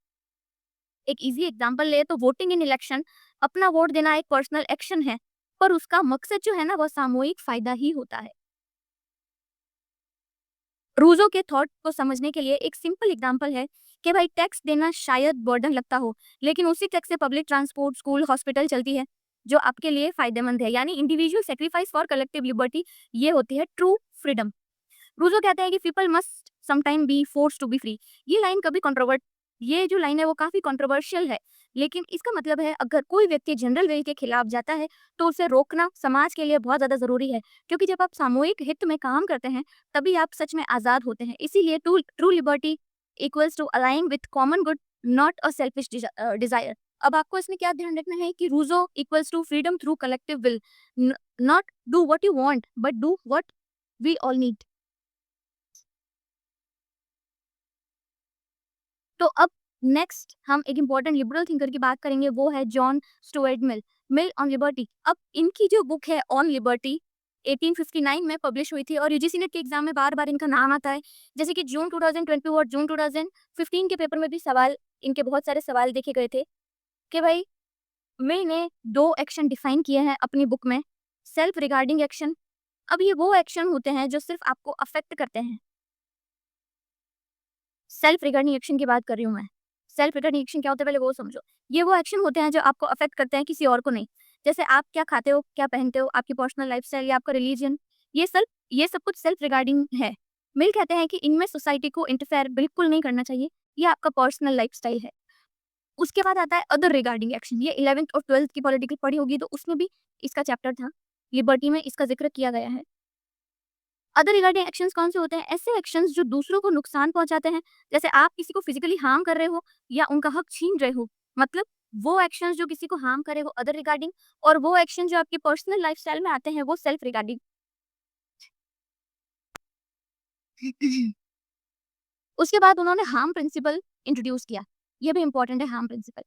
एक इजी एग्जांपल ले तो वोटिंग इन इलेक्शन, अपना वोट देना एक पर्सनल एक्शन है, पर उसका मकसद जो है ना वो सामूहिक फायदा ही होता है। रूजो के थॉट को समझने के लिए एक सिंपल एग्जांपल है कि भाई टैक्स देना शायद बर्डन लगता हो, लेकिन उसी टैक्स से पब्लिक ट्रांसपोर्ट, स्कूल, हॉस्पिटल चलती है, जो आपके लिए फायदेमंद है। यानी individual sacrifice for collective liberty, ये होती है ट्रू फ्रीडम। रूजो कहते हैं कि people must sometime be force to be free. ये जो लाइन है वो काफी कंट्रोवर्शियल है, लेकिन इसका मतलब है अगर कोई व्यक्ति जनरल विल के खिलाफ जाता है तो उसे रोकना समाज के लिए बहुत ज्यादा जरूरी है, क्योंकि जब आप सामूहिक हित में काम करते हैं तभी आप सच में आजाद होते हैं। इसीलिए true liberty equals to aligning with common good, not a selfish desire. अब आपको इसमें क्या ध्यान रखना है कि Rousseau equals to freedom through collective will, not do what you want but do what we all need. तो अब नेक्स्ट हम एक इंपॉर्टेंट लिबरल थिंकर की बात करेंगे, वो है John Stuart Mill. Mill on liberty. अब इनकी जो बुक है ऑन लिबर्टी 1859 में पब्लिश हुई थी और यूजीसी नेट के एग्जाम में बार बार इनका नाम आता है। जैसे कि जून 2020 और जून 2015 के पेपर में भी सवाल, इनके बहुत सारे सवाल देखे गए थे कि भाई मिल ने दो एक्शन डिफाइन किए हैं अपनी बुक में। सेल्फ रिगार्डिंग एक्शन, अब ये वो एक्शन होते हैं जो सिर्फ आपको अफेक्ट करते हैं। सेल्फ रिगार्डिंग एक्शन की बात कर रही हूँ मैं। सेल्फ रिगार्डिंग एक्शन क्या होता है पहले वो समझो। ये वो एक्शन होते हैं जो आपको अफेक्ट करते हैं, किसी और को नहीं। जैसे आप क्या खाते हो, क्या पहनते हो, आपकी पर्सनल लाइफस्टाइल या आपका रिलीजन, ये सब कुछ सेल्फ रिगार्डिंग है। मिल कहते हैं कि इनमें सोसाइटी को इंटरफेयर बिल्कुल नहीं करना चाहिए, ये आपका पर्सनल लाइफस्टाइल है। उसके बाद आता है अदर रिगार्डिंग एक्शन। ये 11th और 12th की पॉलिटिकल पढ़ी होगी तो उसमें भी इसका चैप्टर था, लिबर्टी में इसका जिक्र किया गया है। अदर रिगार्डिंग एक्शंस कौन से होते हैं? ऐसे एक्शंस जो दूसरों को नुकसान पहुंचाते हैं, जैसे आप किसी को फिजिकली हार्म कर रहे हो या उनका हक छीन रहे हो। मतलब वो एक्शंस जो किसी को हार्म करे वो अदर रिगार्डिंग, और वो एक्शन जो आपकी पर्सनल लाइफस्टाइल में आते हैं वो सेल्फ रिगार्डिंग। उसके बाद उन्होंने हार्म प्रिंसिपल इंट्रोड्यूस किया। ये भी इंपॉर्टेंट है हार्म प्रिंसिपल।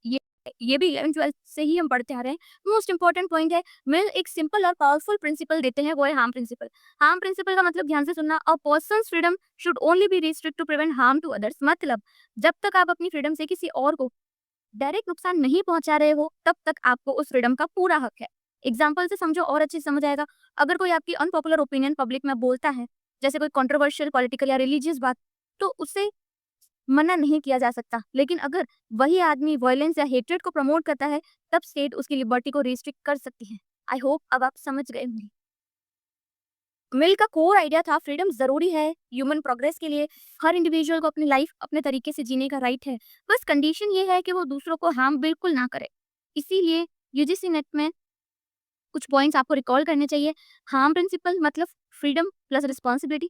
ये भी 11th-12th से ही हम पढ़ते आ रहे हैं। मोस्ट इंपॉर्टेंट पॉइंट है, मिल एक सिंपल और पावरफुल प्रिंसिपल देते हैं, वो है हार्म प्रिंसिपल। हार्म प्रिंसिपल का मतलब ध्यान से सुनना, a person's freedom should only be restrict to prevent harm to others. मतलब जब तक आप अपनी फ्रीडम से किसी और को डायरेक्ट नुकसान नहीं पहुंचा रहे हो तब तक आपको उस फ्रीडम का पूरा हक है। एग्जाम्पल से समझो और अच्छे से समझ आएगा। अगर कोई आपकी अनपॉपुलर ओपिनियन पब्लिक में बोलता है, जैसे कोई कंट्रोवर्शियल पॉलिटिकल या रिलीजियस बात, तो उसे मना नहीं किया जा सकता। लेकिन अगर वही आदमी वायलेंस या हेट्रेड को प्रमोट करता है, तब स्टेट उसकी लिबर्टी को रिस्ट्रिक्ट कर सकती है। आई होप अब आप समझ गए होंगे। मिल का कोर आइडिया था फ्रीडम जरूरी है ह्यूमन प्रोग्रेस के लिए। हर इंडिविजुअल को अपनी लाइफ अपने तरीके से जीने का राइट है, बस कंडीशन ये है कि वो दूसरों को हार्म बिल्कुल ना करे। इसीलिए यूजीसी नेट में कुछ पॉइंट्स आपको रिकॉल करने चाहिए। हार्म प्रिंसिपल मतलब फ्रीडम प्लस रिस्पॉन्सिबिलिटी।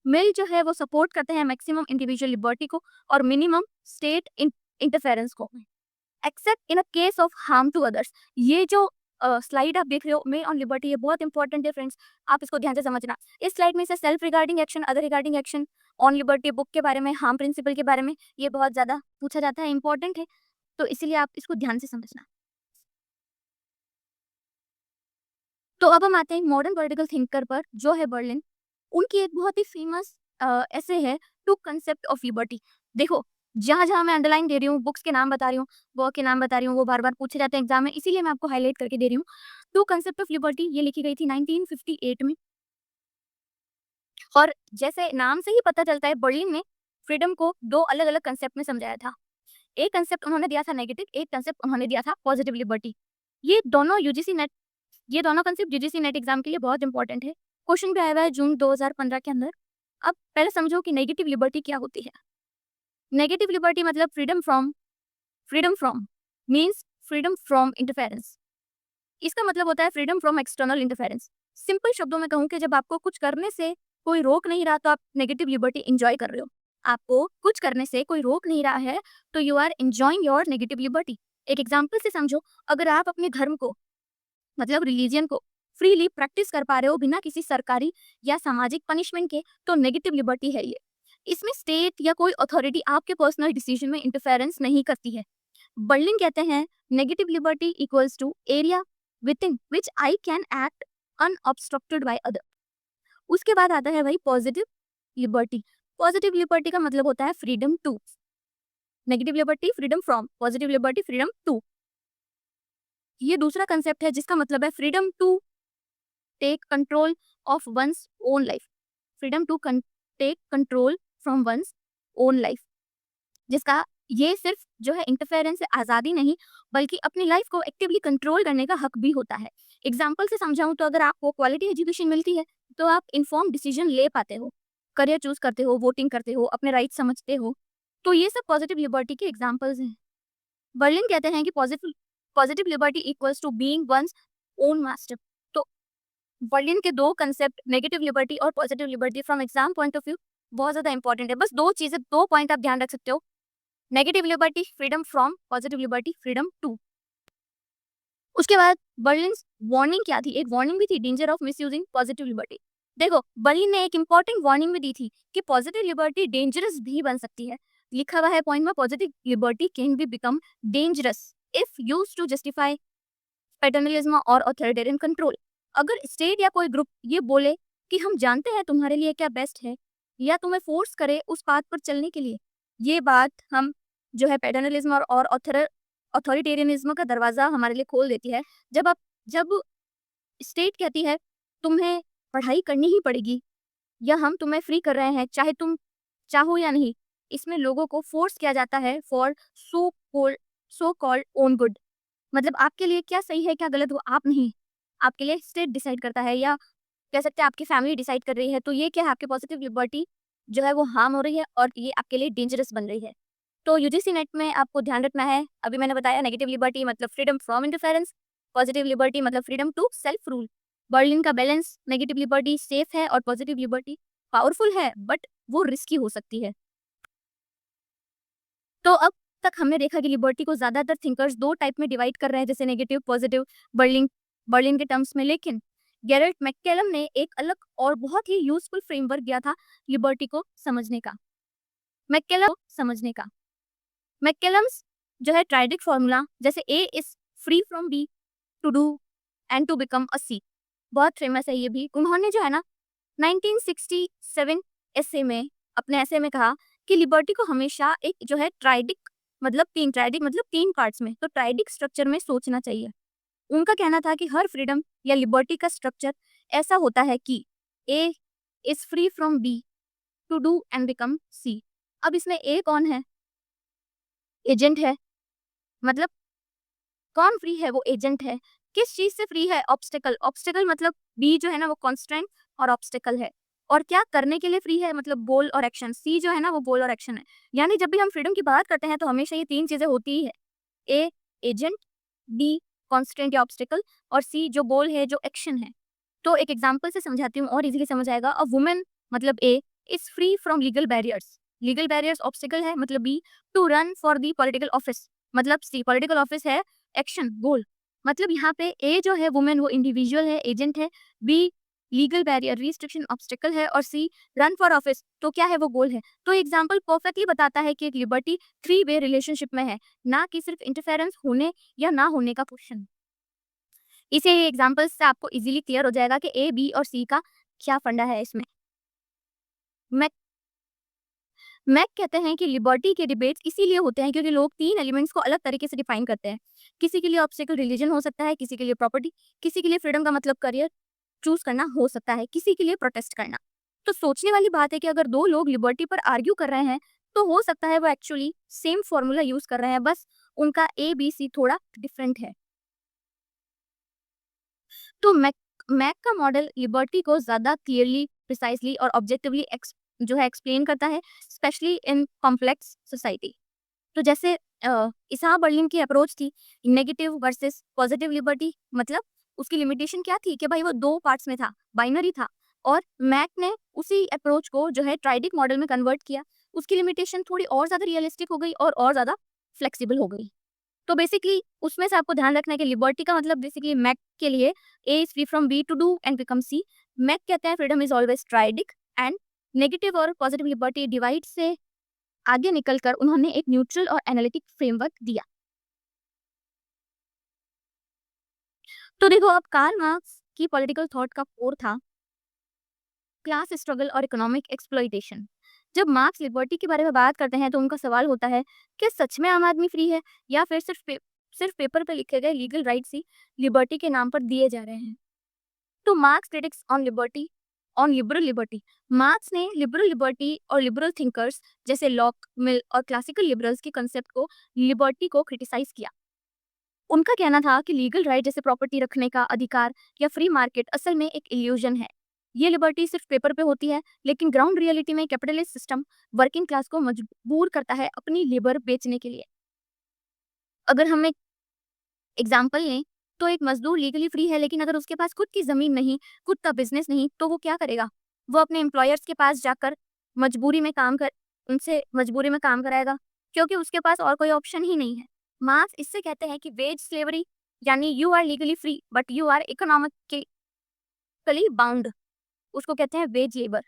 मिल जो है वो सपोर्ट करते हैं मैक्सिमम इंडिविजुअल लिबर्टी को और मिनिमम स्टेट इंटरफेरेंस को, except in a case of harm to others. ये जो स्लाइड आप देख रहे हो मे ऑन लिबर्टी, ये बहुत इंपॉर्टेंट है फ्रेंड्स, आप इसको ध्यान से समझना। इस स्लाइड में से self regarding action, other regarding action, on liberty book के बारे में, हार्म प्रिंसिपल के बारे में ये बहुत ज्यादा पूछा जाता है, इंपॉर्टेंट है, तो इसीलिए आप इसको ध्यान से समझना। तो अब हम आते हैं मॉडर्न पॉलिटिकल थिंकर पर, जो है बर्लिन। उनकी एक बहुत ही फेमस ऐसे है टू कंसेप्ट ऑफ लिबर्टी। देखो जहां जहां मैं अंडरलाइन दे रही हूँ, बुक्स के नाम बता रही हूँ, वर्क के नाम बता रही हूँ, वो बार बार पूछे जाते हैं एग्जाम में, इसीलिए मैं आपको हाईलाइट करके दे रही हूँ। टू कंसेप्ट ऑफ लिबर्टी ये लिखी गई थी 1958 में, और जैसे नाम से ही पता चलता है बर्लिन ने फ्रीडम को दो अलग अलग कंसेप्ट में समझाया था। एक कंसेप्ट उन्होंने दिया था नेगेटिव, एक कंसेप्ट उन्होंने दिया था पॉजिटिव लिबर्टी। ये दोनों यूजीसी नेट, ये दोनों कंसेप्ट यूजीसी नेट एग्जाम के लिए बहुत इंपॉर्टेंट है। क्वेश्चन भी आया हुआ है जून 2015 के अंदर। अब पहले समझो कि नेगेटिव लिबर्टी क्या होती है। नेगेटिव लिबर्टी मतलब freedom from means freedom from interference. इसका मतलब होता है freedom from external interference. Simple शब्दों में कहूं कि जब आपको कुछ करने से कोई रोक नहीं रहा तो आप नेगेटिव लिबर्टी एंजॉय कर रहे हो। आपको कुछ करने से कोई रोक नहीं रहा है तो you are enjoying your negative liberty. एक एग्जांपल से समझो, अगर आप अपने धर्म को मतलब रिलीजियन को फ्रीली प्रैक्टिस कर पा रहे हो बिना किसी सरकारी या सामाजिक पनिशमेंट के, तो नेगेटिव लिबर्टी है ये। इसमें स्टेट या कोई अथॉरिटी आपके पर्सनल डिसीजन में इंटरफेरेंस नहीं करती है। बर्लिन कहते हैं negative liberty equals to area within which I can act unobstructed by other. उसके बाद आता है भाई पॉजिटिव लिबर्टी। पॉजिटिव लिबर्टी का मतलब होता है freedom to, negative liberty freedom from, positive liberty freedom to. ये दूसरा कंसेप्ट है जिसका मतलब है freedom to take control of one's own life, freedom to take control from one's own life, जिसका ये सिर्फ जो है इंटरफेरेंस से आज़ादी नहीं बल्कि अपनी लाइफ को एक्टिवली कंट्रोल करने का हक भी होता है। एग्जाम्पल से समझाऊं तो अगर आपको क्वालिटी एजुकेशन मिलती है तो आप इन्फॉर्म डिसीजन ले पाते हो, करियर चूज करते हो, वोटिंग करते हो, अपने राइट समझते हो। तो ये सब पॉजिटिव लिबर्टी के एग्जाम्पल्स हैं। बर्लिन कहते हैं कि positive positive liberty equals to being one's own master. तो बर्लिन के दो कंसेप्ट नेगेटिव लिबर्टी और positive liberty from exam point of view बहुत ज्यादा इंपॉर्टेंट है। बस दो चीजें, दो पॉइंट आप ध्यान रख सकते हो, negative liberty freedom from, positive liberty freedom to. उसके बाद बर्लिन वार्निंग क्या थी, एक वार्निंग भी थी, danger of misusing positive liberty. देखो बर्लिन ने एक इंपॉर्टेंट वार्निंग भी दी थी कि पॉजिटिव लिबर्टी डेंजरस भी बन सकती है। लिखा हुआ है पॉइंट में, positive liberty can be become dangerous if used to justify paternalism और ऑथोरिटेरियन कंट्रोल। अगर स्टेट या कोई ग्रुप ये बोले कि हम जानते हैं तुम्हारे लिए क्या बेस्ट है, या तुम्हें फोर्स करे उस पाथ पर चलने के लिए, ये बात हम जो है पैटर्नलिज्म और ऑथोरिटेरियनिज्म का दरवाजा हमारे लिए खोल देती है। जब स्टेट कहती है तुम्हें पढ़ाई करनी ही पड़ेगी या हम तुम्हें फ्री कर रहे हैं चाहे तुम चाहो या नहीं, इसमें लोगों को फोर्स किया जाता है for so called own good. मतलब आपके लिए क्या सही है क्या गलत हो आप नहीं, आपके लिए स्टेट डिसाइड करता है, या कह सकते हैं आपकी फैमिली डिसाइड कर रही है। तो ये क्या है, आपकी पॉजिटिव लिबर्टी जो है वो हार्म हो रही है और ये आपके लिए डेंजरस बन रही है। तो यूजीसी नेट में आपको ध्यान रखना है, अभी मैंने बताया नेगेटिव लिबर्टी मतलब freedom from interference, positive liberty मतलब freedom to self rule. Berlin का बैलेंस, नेगेटिव लिबर्टी सेफ है और पॉजिटिव लिबर्टी पावरफुल है बट वो रिस्की हो सकती है। तो अब तक हमने देखा कि लिबर्टी को ज्यादातर थिंकर्स दो टाइप में डिवाइड कर रहे हैं, जैसे नेगेटिव पॉजिटिव बर्लिन बर्लिन के टर्म्स में। लेकिन गैरेट मैक्केलम ने एक अलग और बहुत ही यूजफुल फ्रेमवर्क दिया था लिबर्टी को समझने का, मैक्केलम्स जो है ट्राइडिक फॉर्मूला, जैसे A is free from B to do and to become a C, बहुत फेमस है ये भी। उन्होंने जो है ना 1967 ऐसे में अपने ऐसे में कहा कि लिबर्टी को हमेशा एक जो है ट्राइडिक मतलब तीन पार्ट्स में, तो ट्राइडिक स्ट्रक्चर में सोचना चाहिए। उनका कहना था कि हर फ्रीडम या लिबर्टी का स्ट्रक्चर ऐसा होता है कि A is free from B to do and become C. अब इसमें ए कौन है, एजेंट है, मतलब कौन फ्री है, वो एजेंट है। किस चीज से फ्री है, ऑब्स्टेकल मतलब बी जो है ना वो कॉन्स्टेंट और ऑब्स्टेकल है। और क्या करने के लिए फ्री है, मतलब गोल और एक्शन। सी जो है ना वो गोल और एक्शन है। यानी जब भी हम फ्रीडम की बात करते हैं तो हमेशा ये तीन चीजें होती ही है, ए एजेंट, बी कॉन्स्टेंट या ऑब्स्टिकल, और सी जो गोल है, जो एक्शन है। तो एक एग्जांपल से समझाती हूँ और इजीली समझ आएगा। अ वुमन मतलब A is free from legal barriers obstacle है मतलब B, to run for the political office मतलब सी, पॉलिटिकल ऑफिस है एक्शन गोल। मतलब यहाँ पे ए जो है वुमेन वो इंडिविजुअल है, एजेंट है, be legal barrier restriction obstacle है, और सी रन फॉर ऑफिस तो क्या है, वो गोल है। तो एग्जाम्पल परफेक्टली बताता है कि एक लिबर्टी थ्री वे रिलेशनशिप में है, ना कि सिर्फ इंटरफेरेंस होने या ना होने का क्वेश्चन। इसे एग्जाम्पल्स से आपको इजीली क्लियर हो जाएगा कि ए बी और सी का क्या फंडा है इसमें। मैं मैक कहते हैं कि लिबर्टी के डिबेट्स इसीलिए होते हैं क्योंकि लोग तीन एलिमेंट्स को अलग तरीके से डिफाइन करते हैं। किसी के लिए ऑब्स्टेकल रिलीजन हो सकता है, किसी के लिए प्रॉपर्टी, किसी के लिए फ्रीडम का मतलब करियर चूज करना हो सकता है, किसी के लिए प्रोटेस्ट करना। तो सोचने वाली बात है कि अगर दो लोग लिबर्टी पर आर्ग्यू कर रहे हैं तो हो सकता है वो एक्चुअली सेम फॉर्मूला यूज कर रहे हैं, बस उनका ए बी सी थोड़ा डिफरेंट है। तो मैक मैक का मॉडल लिबर्टी को ज्यादा क्लियरली, प्रिसाइसली और ऑब्जेक्टिवली जो है एक्सप्लेन करता है, स्पेशली इन कॉम्प्लेक्स सोसाइटी। तो जैसे इसाहा बर्लिन की अप्रोच थी नेगेटिव वर्सेस पॉजिटिव लिबर्टी, मतलब उसकी लिमिटेशन क्या थी कि भाई वो दो पार्ट्स में था, बाइनरी था, और मैक ने उसी अप्रोच को जो है ट्राइडिक मॉडल में कन्वर्ट किया। उसकी लिमिटेशन थोड़ी और ज्यादा रियलिस्टिक हो गई और ज्यादा फ्लेक्सिबल हो गई। तो बेसिकली उसमें से आपको ध्यान रखना है कि लिबर्टी का मतलब बेसिकली मैक के लिए A is free from B to do and become C. Mac कहते हैं freedom is always triadic, and negative और पॉजिटिव लिबर्टी डिवाइड से आगे निकलकर उन्होंने एक न्यूट्रल और एनालिटिक फ्रेमवर्क दिया। तो देखो, अब कार्ल मार्क्स की पॉलिटिकल थॉट का कोर था क्लास स्ट्रगल और इकोनॉमिक एक्सप्लॉइटेशन। जब मार्क्स लिबर्टी के बारे में बात करते हैं तो उनका सवाल होता है कि सच में आम आदमी फ्री है, या फिर सिर्फ पेपर पे लिखे गए लीगल राइट्स ही लिबर्टी के नाम पर दिए जा रहे हैं। तो marks critics on liberal liberty. Marks ने लिबरल लिबर्टी और लिबरल थिंकर्स जैसे लॉक, मिल और क्लासिकल लिबरल्स के कंसेप्ट को, लिबर्टी को क्रिटिसाइज किया। उनका कहना था कि लीगल राइट जैसे प्रॉपर्टी रखने का अधिकार या फ्री मार्केट असल में एक इल्यूजन है। ये लिबर्टी सिर्फ पेपर पे होती है, लेकिन ग्राउंड रियलिटी में कैपिटलिस्ट सिस्टम वर्किंग क्लास को मजबूर करता है अपनी लेबर बेचने के लिए। अगर हम एक एग्जाम्पल लें तो एक मजदूर लीगली फ्री है, लेकिन अगर उसके पास खुद की जमीन नहीं, खुद का बिजनेस नहीं, तो वो क्या करेगा? वो अपने एम्प्लॉयर्स के पास जाकर मजबूरी में काम कर उनसे मजबूरी में काम कराएगा, क्योंकि उसके पास और कोई ऑप्शन ही नहीं है। मार्क्स इससे कहते हैं कि वेज स्लेवरी यानी you are legally free but you are economically bound, उसको कहते हैं वेज लेबर।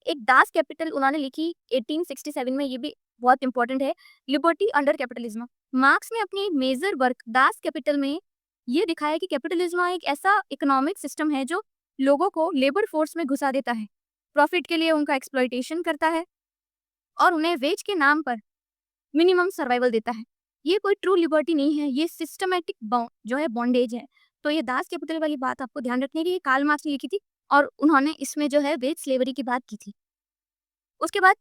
एक दास कैपिटल उन्होंने लिखी 1867 में, ये भी बहुत इंपॉर्टेंट है, लिबर्टी अंडर कैपिटलिज्म। मार्क्स ने अपनी मेजर वर्क दास कैपिटल में ये दिखाया कि कैपिटलिज्म एक ऐसा इकोनॉमिक सिस्टम है जो लोगों को लेबर फोर्स में घुसा देता है, प्रॉफिट के लिए उनका एक्सप्लॉइटेशन करता है और उन्हें वेज के नाम पर मिनिमम सर्वाइवल देता है। ये कोई ट्रू लिबर्टी नहीं है, ये सिस्टमैटिक जो है बॉन्डेज है। तो ये दास कैपिटल वाली बात आपको ध्यान रखनी है कि ये कार्ल मार्क्स ने लिखी थी और उन्होंने इसमें जो है वेज स्लेवरी की बात की थी। उसके बाद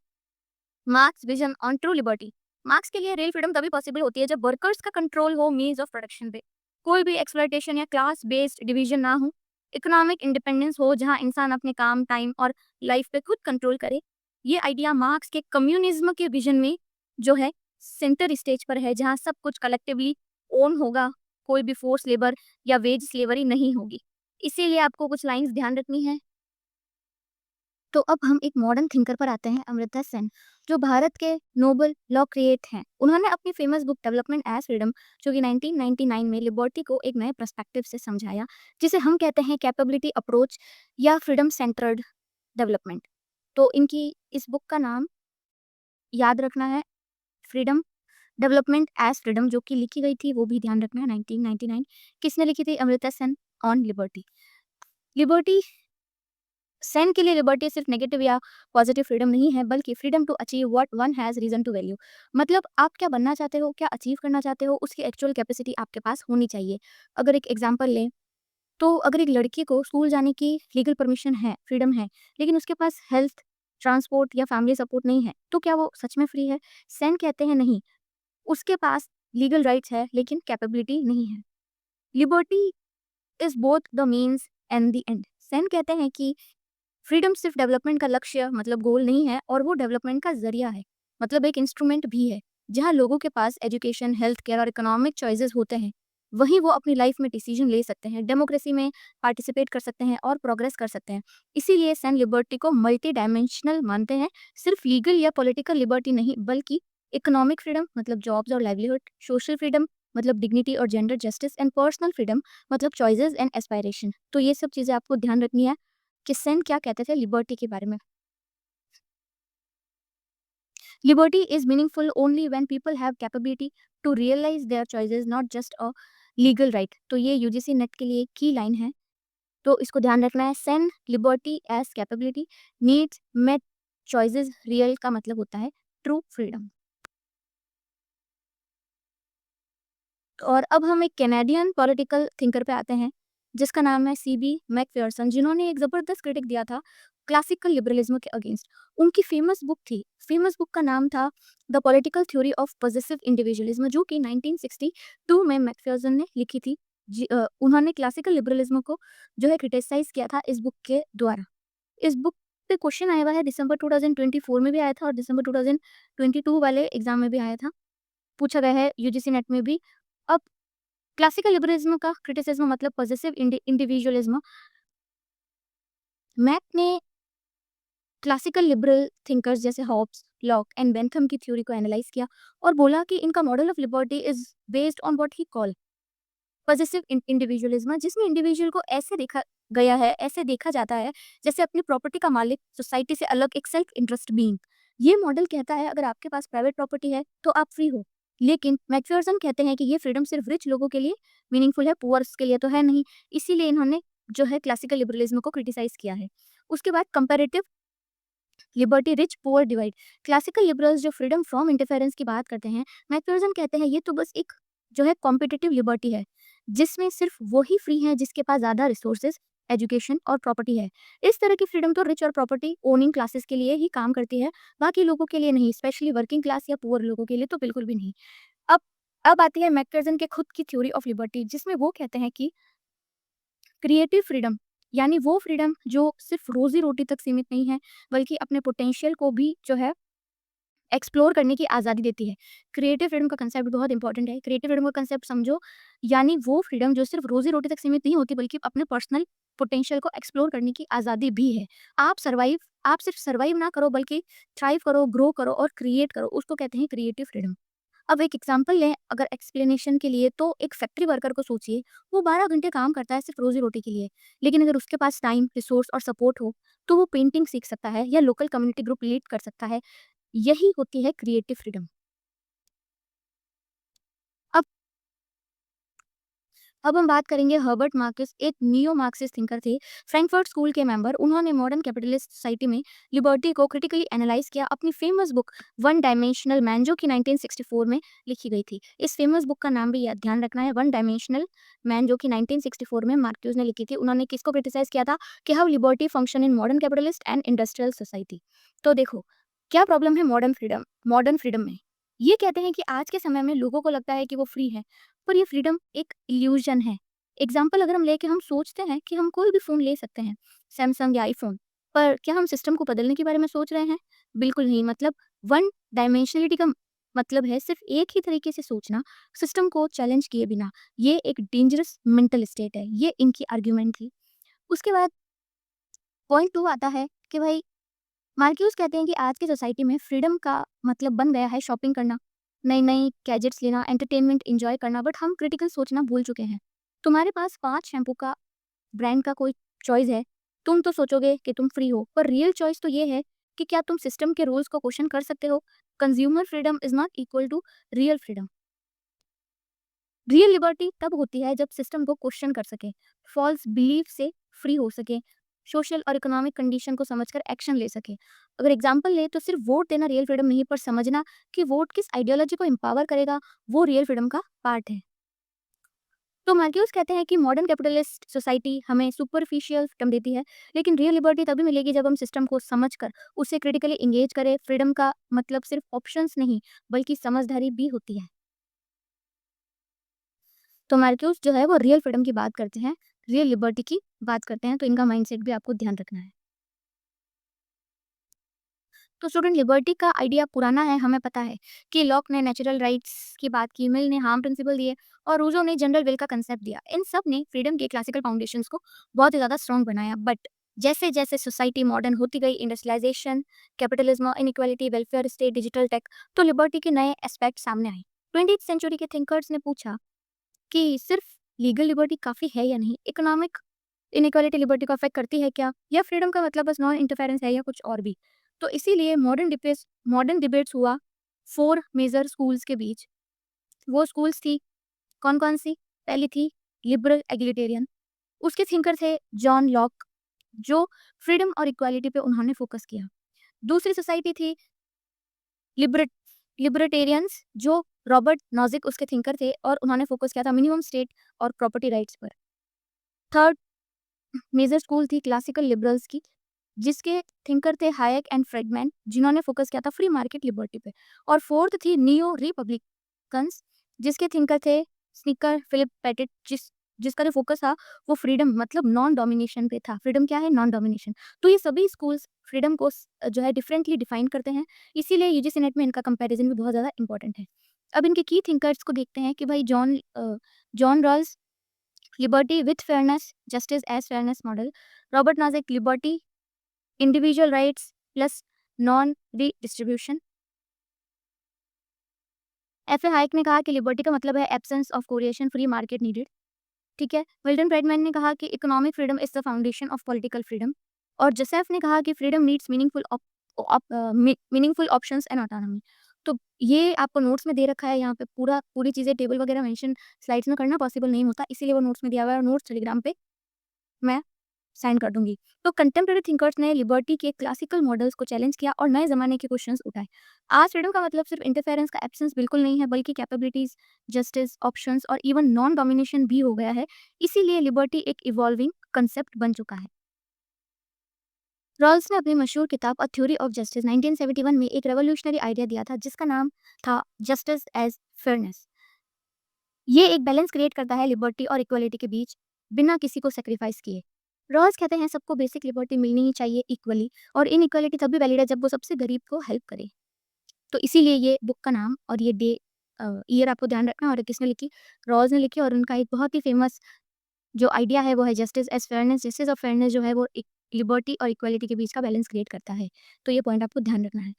marks vision on true liberty. Marks के लिए रियल फ्रीडम तभी पॉसिबल होती है जब वर्कर्स का कंट्रोल हो मीन्स ऑफ प्रोडक्शन पे, कोई भी एक्सप्लॉइटेशन या क्लास बेस्ड डिवीजन ना हो, इकोनॉमिक इंडिपेंडेंस हो जहां इंसान अपने काम, टाइम और लाइफ पे खुद कंट्रोल करे। ये आइडिया मार्क्स के कम्युनिज्म के विजन में जो है सेंटर स्टेज पर है, जहां सब कुछ कलेक्टिवली ओन होगा, कोई भी फोर्स लेबर या वेज स्लेवरी नहीं होगी। इसीलिए आपको कुछ लाइंस ध्यान रखनी है। तो अब हम एक मॉडर्न थिंकर पर आते हैं, अमर्त्य सेन, जो भारत के नोबल लॉ क्रिएट हैं। उन्होंने अपनी famous book development as freedom, जो कि 1999 में लिबर्टी को एक नए पर्सपेक्टिव से समझाया, जिसे हम कहते हैं कैपेबिलिटी अप्रोच या फ्रीडम सेंटर्ड डेवलपमेंट। तो इनकी इस बुक का नाम याद रखना है, फ्रीडम डेवलपमेंट एज फ्रीडम, जो कि लिखी गई थी वो भी ध्यान रखना है 1999। किसने लिखी थी? Amartya Sen on liberty. Liberty Sen के लिए लिबर्टी सिर्फ नेगेटिव या पॉजिटिव फ्रीडम नहीं है, बल्कि freedom to achieve what one has reason to value. मतलब आप क्या बनना चाहते हो, क्या अचीव करना चाहते हो, उसकी एक्चुअल कैपेसिटी आपके पास होनी चाहिए। अगर एक एग्जांपल लें तो अगर एक लड़की को स्कूल जाने की लीगल परमिशन है, फ्रीडम है, लेकिन उसके पास हेल्थ, ट्रांसपोर्ट या फैमिली सपोर्ट नहीं है, तो क्या वो सच में फ्री है? सेन कहते हैं नहीं, उसके पास लीगल राइट्स है लेकिन कैपेबिलिटी नहीं है। Liberty is both the means and the end. Sen कहते हैं कि फ्रीडम सिर्फ डेवलपमेंट का लक्ष्य मतलब गोल नहीं है, और वो डेवलपमेंट का जरिया है, मतलब एक इंस्ट्रूमेंट भी है। जहाँ लोगों के पास एजुकेशन, हेल्थ केयर और इकोनॉमिक चॉइसेस होते हैं, वहीं वो अपनी लाइफ में डिसीजन ले सकते हैं, डेमोक्रेसी में पार्टिसिपेट कर सकते हैं और प्रोग्रेस कर सकते हैं। इसीलिए सेन लिबर्टी को मल्टी डायमेंशनल मानते हैं। सिर्फ लीगल या पॉलिटिकल लिबर्टी नहीं, बल्कि इकोनॉमिक फ्रीडम मतलब जॉब्स और लाइवलीहुड, सोशल फ्रीडम मतलब डिग्निटी और gender justice, and personal freedom मतलब चॉइसेस एंड एस्पायरेशन। तो ये सब चीज़ें आपको ध्यान रखनी है कि सेन क्या कहते थे लिबर्टी के बारे में। Liberty is meaningful only when people have capability to realize their choices, not just a legal right. तो ये यूजीसी नेट के लिए की लाइन है, तो इसको ध्यान रखना है। Sen liberty as capability, needs met, choices real का मतलब होता है ट्रू फ्रीडम। और अब हम एक कैनेडियन पॉलिटिकल थिंकर पे आते हैं, जिसका नाम है सीबी मैकफेयरसन, जिन्होंने एक ज़बरदस्त क्रिटिक दिया था क्लासिकल लिबरलिज्म के अगेंस्ट। उनकी फेमस बुक थी, फेमस बुक का नाम था the political theory of positive individualism, जो कि 1962 में मैकफेयरसन ने लिखी थी। उन्होंने क्लासिकल लिबरलिज्म को जो है क्रिटिसाइज किया था इस बुक के द्वारा। इस बुक पे क्वेश्चन आया हुआ है, दिसंबर 2024 में भी आया था और दिसंबर 2022 वाले एग्जाम में भी आया था, पूछा गया है यूजीसी नेट में भी। अब क्लासिकल लिबरलिज्म का क्रिटिसिज्म मतलब पॉजिटिव इंडिविजुअलिज्म। मैक ने क्लासिकल लिबरल थिंकर्स जैसे हॉब्स, लॉक एंड बेंथम की थ्योरी को एनालाइज किया और बोला कि इनका model of liberty is based on what he call positive individualism, जिसमें इंडिविजुअल को ऐसे देखा गया है, ऐसे देखा जाता है जैसे अपनी प्रॉपर्टी का मालिक, सोसाइटी से अलग एक सेल्फ इंटरेस्ट बीइंग। ये मॉडल कहता है अगर आपके पास प्राइवेट प्रॉपर्टी है तो आप फ्री हो, लेकिन मैक्फियर्सन कहते हैं कि ये फ्रीडम सिर्फ रिच लोगों के लिए मीनिंगफुल है, पुअर्स के लिए तो है नहीं। इसीलिए इन्होंने जो है क्लासिकल लिबरलिज्म को क्रिटिसाइज किया है। उसके बाद comparative liberty, rich poor divide. Classical liberals जो फ्रीडम फ्रॉम इंटरफेरेंस की बात करते हैं, मैक्फियर्सन कहते हैं ये तो बस एक जो है कॉम्पिटिटिव लिबर्टी है, जिसमें सिर्फ वो ही फ्री हैं जिसके पास ज़्यादा रिसोर्सेज, एजुकेशन और प्रॉपर्टी है। इस तरह की फ्रीडम तो रिच और प्रॉपर्टी ओनिंग क्लासेस के लिए ही काम करती है, बाकी लोगों के लिए नहीं, स्पेशली वर्किंग क्लास या पुअर लोगों के लिए तो बिल्कुल भी नहीं। अब अब आती है मैक्फियर्सन के खुद की थ्योरी ऑफ लिबर्टी, जिसमें वो कहते हैं कि क्रिएटिव फ्रीडम यानी वो फ्रीडम जो सिर्फ रोजी रोटी तक सीमित नहीं है, बल्कि अपने पोटेंशियल को भी जो है एक्सप्लोर करने की आज़ादी देती है। क्रिएटिव फ्रीडम का कंसेप्ट बहुत इंपॉर्टेंट है। क्रिएटिव फ्रीडम का कंसेप्ट समझो, यानी वो फ्रीडम जो सिर्फ रोजी रोटी तक सीमित नहीं होती, बल्कि अपने पर्सनल पोटेंशियल को एक्सप्लोर करने की आज़ादी भी है। आप सिर्फ सर्वाइव ना करो, बल्कि थ्राइव करो, ग्रो करो और क्रिएट करो, उसको कहते हैं क्रिएटिव फ्रीडम। अब एक एग्जांपल लें अगर एक्सप्लेनेशन के लिए, तो एक फैक्ट्री वर्कर को सोचिए, वो 12 घंटे काम करता है सिर्फ रोजी-रोटी के लिए। लेकिन अगर उसके पास टाइम, रिसोर्स और सपोर्ट हो, तो वो पेंटिंग सीख सकता है या लोकल कम्युनिटी ग्रुप लीड कर सकता है। यही होती है क्रिएटिव फ्रीडम। अब अब हम बात करेंगे हर्बर्ट मार्क्स, एक नियो मार्क्सिस्ट थिंकर थे, फ्रैंकफर्ट स्कूल के मेंबर। उन्होंने मॉडर्न कैपिटलिस्ट सोसाइटी में लिबर्टी को क्रिटिकली एनालाइज किया अपनी famous book one dimensional man, जो कि 1964 में लिखी गई थी। इस फेमस बुक का नाम भी याद ध्यान रखना है, वन डायमेंशनल मैन, जो कि 1964 में मार्क्यूज ने लिखी थी। उन्होंने किसको क्रिटिसाइज किया था कि how liberty function in modern capitalist and industrial society. तो देखो, क्या प्रॉब्लम है मॉडर्न फ्रीडम में। ये कहते हैं कि आज के समय में लोगों को लगता है कि वो फ्री है, पर ये फ्रीडम एक इल्यूजन है। एग्जाम्पल अगर हम लेके हम सोचते हैं कि हम कोई भी फ़ोन ले सकते हैं, सैमसंग या आईफ़ोन, पर क्या हम सिस्टम को बदलने के बारे में सोच रहे हैं? बिल्कुल नहीं। मतलब वन डायमेंशनलिटी का मतलब है सिर्फ़ एक ही तरीके से सोचना, सिस्टम को चैलेंज किए बिना। ये एक डेंजरस मेंटल स्टेट है, ये इनकी आर्गुमेंट थी। उसके बाद पॉइंट 2 आता है कि भाई मार्क्यूस कहते हैं कि आज की सोसाइटी में फ्रीडम का मतलब बन गया है शॉपिंग करना, नई-नई गैजेट्स लेना, एंटरटेनमेंट एन्जॉय करना, बट हम क्रिटिकल सोचना भूल चुके हैं। तुम्हारे पास 5 शैम्पू का ब्रांड का कोई चॉइस है, तुम तो सोचोगे कि तुम फ्री हो, पर रियल चॉइस तो ये है कि क्या तुम सिस्टम के रूल्स को क्वेश्चन कर सकते हो? Consumer freedom is not equal to real freedom. Real liberty तब होती है जब सिस्टम को क्वेश्चन कर सके, फॉल्स बिलीफ से फ्री हो सके, सोशल और इकोनॉमिक कंडीशन को समझकर एक्शन ले सके। अगर एग्जांपल ले तो सिर्फ वोट देना रियल फ्रीडम नहीं, पर समझना कि वोट किस आइडियोलॉजी को एम्पावर करेगा, वो रियल फ्रीडम का पार्ट है। तो मार्क्यूस कहते हैं कि मॉडर्न कैपिटलिस्ट सोसाइटी हमें सुपरफिशियल फ्रीडम देती है, लेकिन रियल लिबर्टी तभी मिलेगी जब हम सिस्टम को समझकर उसे क्रिटिकली एंगेज करें। फ्रीडम का मतलब सिर्फ ऑप्शंस नहीं, बल्कि समझदारी भी होती है। तो मार्क्यूस जो है वो रियल फ्रीडम की बात करते हैं, रियल लिबर्टी की बात करते हैं, तो इनका माइंडसेट भी आपको ध्यान रखना है। तो स्टूडेंट लिबर्टी का आइडिया पुराना है, हमें पता है कि लॉक ने नेचुरल राइट्स की बात की, मिल ने हार्म प्रिंसिपल दिए और रूजो ने जनरल विल का कंसेप्ट दिया। इन सब ने फ्रीडम के क्लासिकल फाउंडेशंस को बहुत ही ज़्यादा स्ट्रॉन्ग बनाया। बट जैसे जैसे सोसाइटी मॉडर्न होती गई, industrialisation, capitalism, inequality, welfare state, digital tech, तो लिबर्टी के नए एस्पेक्ट सामने आए। 20th सेंचुरी के थिंकर्स ने पूछा कि सिर्फ लीगल लिबर्टी काफ़ी है या नहीं? इकोनॉमिक इनइक्वालिटी लिबर्टी को अफेक्ट करती है क्या? या फ्रीडम का मतलब बस नॉन इंटरफेरेंस है या कुछ और भी? तो इसीलिए मॉडर्न डिबेट्स हुआ 4 मेजर स्कूल्स के बीच। वो स्कूल्स थी कौन-कौन सी? पहली थी लिबरल एग्लिटेरियन, उसके थिंकर थे जॉन लॉक, जो फ्रीडम और इक्वालिटी पे उन्होंने फोकस किया। दूसरी सोसाइटी थी लिबरट लिबर्टेरियंस, जो रॉबर्ट नॉजिक उसके थिंकर थे और उन्होंने फोकस किया था मिनिमम स्टेट और प्रॉपर्टी राइट्स पर। थर्ड मेजर स्कूल थी क्लासिकल लिबरल्स की, जिसके थिंकर थे हायक एंड फ्रेडमैन, जिन्होंने फोकस किया था फ्री मार्केट लिबर्टी पे। और फोर्थ थी नियो रिपब्लिकन्स, जिसके थिंकर थे स्निकर फिलिप पेटिट, जिसका जो फोकस था वो फ्रीडम मतलब नॉन डोमिनेशन पे था। फ्रीडम क्या है? Non domination. तो ये सभी स्कूल्स फ्रीडम को जो है डिफरेंटली डिफाइन करते हैं, इसीलिए यूजीसी नेट में इनका कंपैरिजन भी बहुत ज़्यादा इंपॉर्टेंट है। अब इनके की थिंकर्स को देखते हैं कि भाई John Rawls liberty with fairness, justice as fairness model. Robert Nozick liberty, individual rights plus non redistribution. F A Hayek ने कहा कि लिबर्टी का मतलब है absence of coercion, free market needed. ठीक है। विल्टन फ्रेडमैन ने कहा कि economic freedom is the foundation of political freedom. और जोसेफ ने कहा कि freedom needs meaningful options and autonomy. तो ये आपको नोट्स में दे रखा है, यहाँ पे पूरी चीज़ें टेबल वगैरह मेंशन स्लाइड्स में करना पॉसिबल नहीं होता, इसीलिए वो नोट्स में दिया हुआ है और नोट्स टेलीग्राम पे मैं सेंड कर दूंगी। तो कंटेम्प्रेरी थिंकर्स ने लिबर्टी के क्लासिकल मॉडल्स को चैलेंज किया और नए जमाने के क्वेश्चंस उठाए। आज फ्रीडम का मतलब सिर्फ इंटरफेरेंस का एब्सेंस बिल्कुल नहीं है, बल्कि कैपेबिलिटीज, जस्टिस, ऑप्शंस और इवन नॉन डोमिनेशन भी हो गया है। इसीलिए लिबर्टी एक इवॉल्विंग कंसेप्ट बन चुका है। रॉल्स ने अपनी मशहूर किताब अ थ्योरी ऑफ जस्टिस 1971 में एक रेवोल्यूशनरी आइडिया दिया था, जिसका नाम था जस्टिस एज फेयरनेस। ये एक बैलेंस क्रिएट करता है लिबर्टी और इक्वलिटी के बीच, बिना किसी को सेक्रीफाइस किए। रॉल्स कहते हैं सबको बेसिक लिबर्टी मिलनी ही चाहिए इक्वली, और इनइक्वालिटी तभी वैलिड है जब वो सबसे गरीब को हेल्प करे। तो इसीलिए ये बुक का नाम और ये ईयर आपको ध्यान रखना, और किसने लिखी? रॉल्स ने लिखी। और उनका एक बहुत ही फेमस जो आइडिया है वो है जस्टिस एज फेयरनेस। जस्टिस और फेयरनेस जो है वो लिबर्टी और इक्वलिटी के बीच का बैलेंस क्रिएट करता है। तो ये पॉइंट आपको ध्यान रखना है।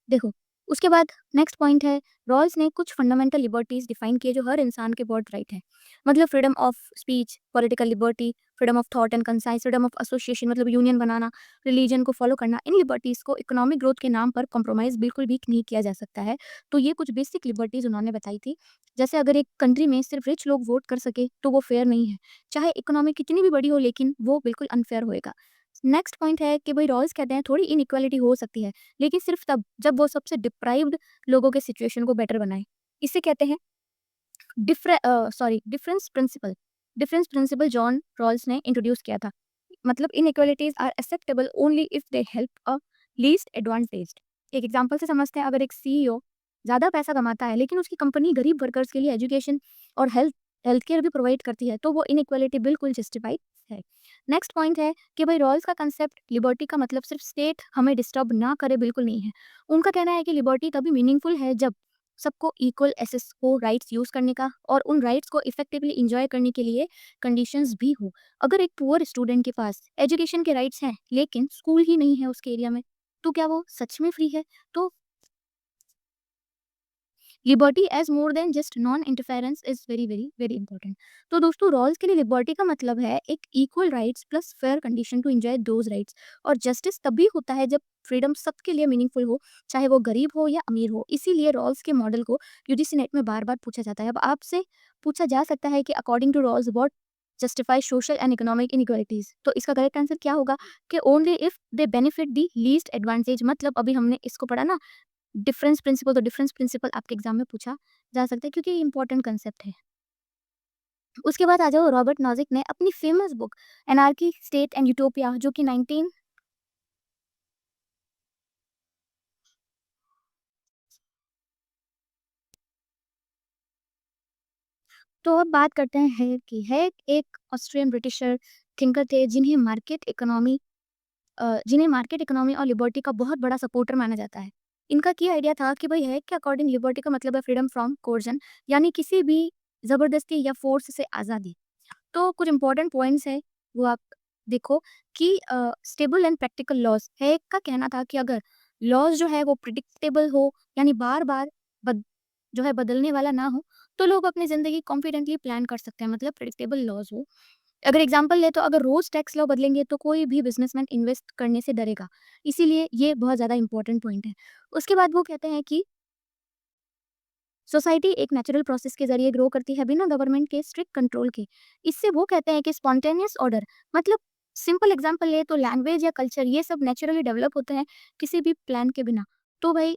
देखो, उसके बाद नेक्स्ट पॉइंट है, रॉल्स ने कुछ फंडामेंटल लिबर्टीज डिफाइन किए जो हर इंसान के बर्थ राइट है। मतलब freedom of speech, political liberty, freedom of thought and concise, freedom of association मतलब यूनियन बनाना, रिलीजन को फॉलो करना। इन लिबर्टीज को इकोनॉमिक ग्रोथ के नाम पर कॉम्प्रोमाइज बिल्कुल भी नहीं किया जा सकता है। तो ये कुछ बेसिक लिबर्टीज उन्होंने बताई थी। जैसे अगर एक कंट्री में सिर्फ रिच लोग वोट कर सके तो वो फेयर नहीं है, चाहे इकोनॉमी कितनी भी बड़ी हो, लेकिन वो बिल्कुल अनफेयर होएगा। नेक्स्ट पॉइंट है कि भाई रॉल्स कहते हैं थोड़ी इनइक्वालिटी हो सकती है, लेकिन सिर्फ तब जब वो सबसे डिप्राइव्ड लोगों के सिचुएशन को बेटर बनाए। इसे कहते हैं डिफरेंस प्रिंसिपल जॉन रॉल्स ने इंट्रोड्यूस किया था। मतलब inequalities are acceptable only if they help a least advantaged. एक एग्जांपल से समझते हैं, अगर एक सीईओ ज़्यादा पैसा कमाता है लेकिन उसकी कंपनी गरीब वर्कर्स के लिए एजुकेशन और हेल्थ केयर भी प्रोवाइड करती है, तो वो इनइक्वालिटी बिल्कुल जस्टिफाइड है। नेक्स्ट पॉइंट है कि भाई रॉल्स का कंसेप्ट लिबर्टी का मतलब सिर्फ स्टेट हमें डिस्टर्ब ना करे बिल्कुल नहीं है। उनका कहना है कि लिबर्टी तभी मीनिंगफुल है जब सबको इक्वल एक्सेस हो राइट्स यूज़ करने का, और उन राइट्स को इफेक्टिवली इंजॉय करने के लिए कंडीशंस भी हो। अगर एक पुअर स्टूडेंट के पास एजुकेशन के राइट्स हैं लेकिन स्कूल ही नहीं है उसके एरिया में, तो क्या वो सच में फ्री है? तो liberty as more than just non interference is very very very important. तो दोस्तों, रॉल्स के लिए लिबर्टी का मतलब है एक equal rights plus fair condition to enjoy those rights. और जस्टिस तभी होता है जब फ्रीडम सबके लिए मीनिंगफुल हो, चाहे वो गरीब हो या अमीर हो। इसीलिए रॉल्स के मॉडल को यूजीसी नेट में बार बार पूछा जाता है। अब आपसे पूछा जा सकता है कि according to Rawls what justify social and economic inequalities. तो इसका करेक्ट आंसर क्या होगा? कि only if they benefit the least advantage. मतलब अभी हमने इसको पढ़ा ना, डिफरेंस प्रिंसिपल। तो डिफरेंस प्रिंसिपल आपके एग्जाम में पूछा जा सकता है क्योंकि ये इंपॉर्टेंट कंसेप्ट है। उसके बाद आ जाओ, रॉबर्ट नॉजिक ने अपनी famous book anarchy state and utopia, जो कि 19 तो अब बात करते हैं कि है एक ऑस्ट्रियन ब्रिटिशर थिंकर थे जिन्हें मार्केट इकोनॉमी जिन्हें मार्केट इकोनॉमी और लिबर्टी का बहुत बड़ा सपोर्टर माना जाता है। इनका की आइडिया था कि भाई हैक के अकॉर्डिंग लिबर्टी का मतलब है फ्रीडम फ्रॉम कोर्जन, यानी किसी भी ज़बरदस्ती या फ़ोर्स से आज़ादी। तो कुछ इंपॉर्टेंट पॉइंट्स हैं, वो आप देखो कि stable and practical laws. Hack का कहना था कि अगर लॉज़ जो है वो प्रिडिक्टेबल हो, यानी बार-बार बद जो है बदलने वाला ना हो, तो लोग अपनी ज़िंदगी कॉन्फिडेंटली प्लान कर सकते हैं, मतलब प्रिडिक्टेबल लॉज़ हो। अगर एग्जांपल लें तो अगर रोज़ टैक्स लॉ बदलेंगे तो कोई भी बिज़नेसमैन इन्वेस्ट करने से डरेगा। इसीलिए ये बहुत ज़्यादा इंपॉर्टेंट पॉइंट है। उसके बाद वो कहते हैं कि सोसाइटी एक नेचुरल प्रोसेस के ज़रिए ग्रो करती है बिना गवर्नमेंट के स्ट्रिक्ट कंट्रोल के। इससे वो कहते हैं कि स्पॉन्टेनियस ऑर्डर, मतलब सिंपल एग्जांपल ले तो लैंग्वेज या कल्चर ये सब नेचुरली डेवलप होते हैं किसी भी प्लान के बिना। तो भाई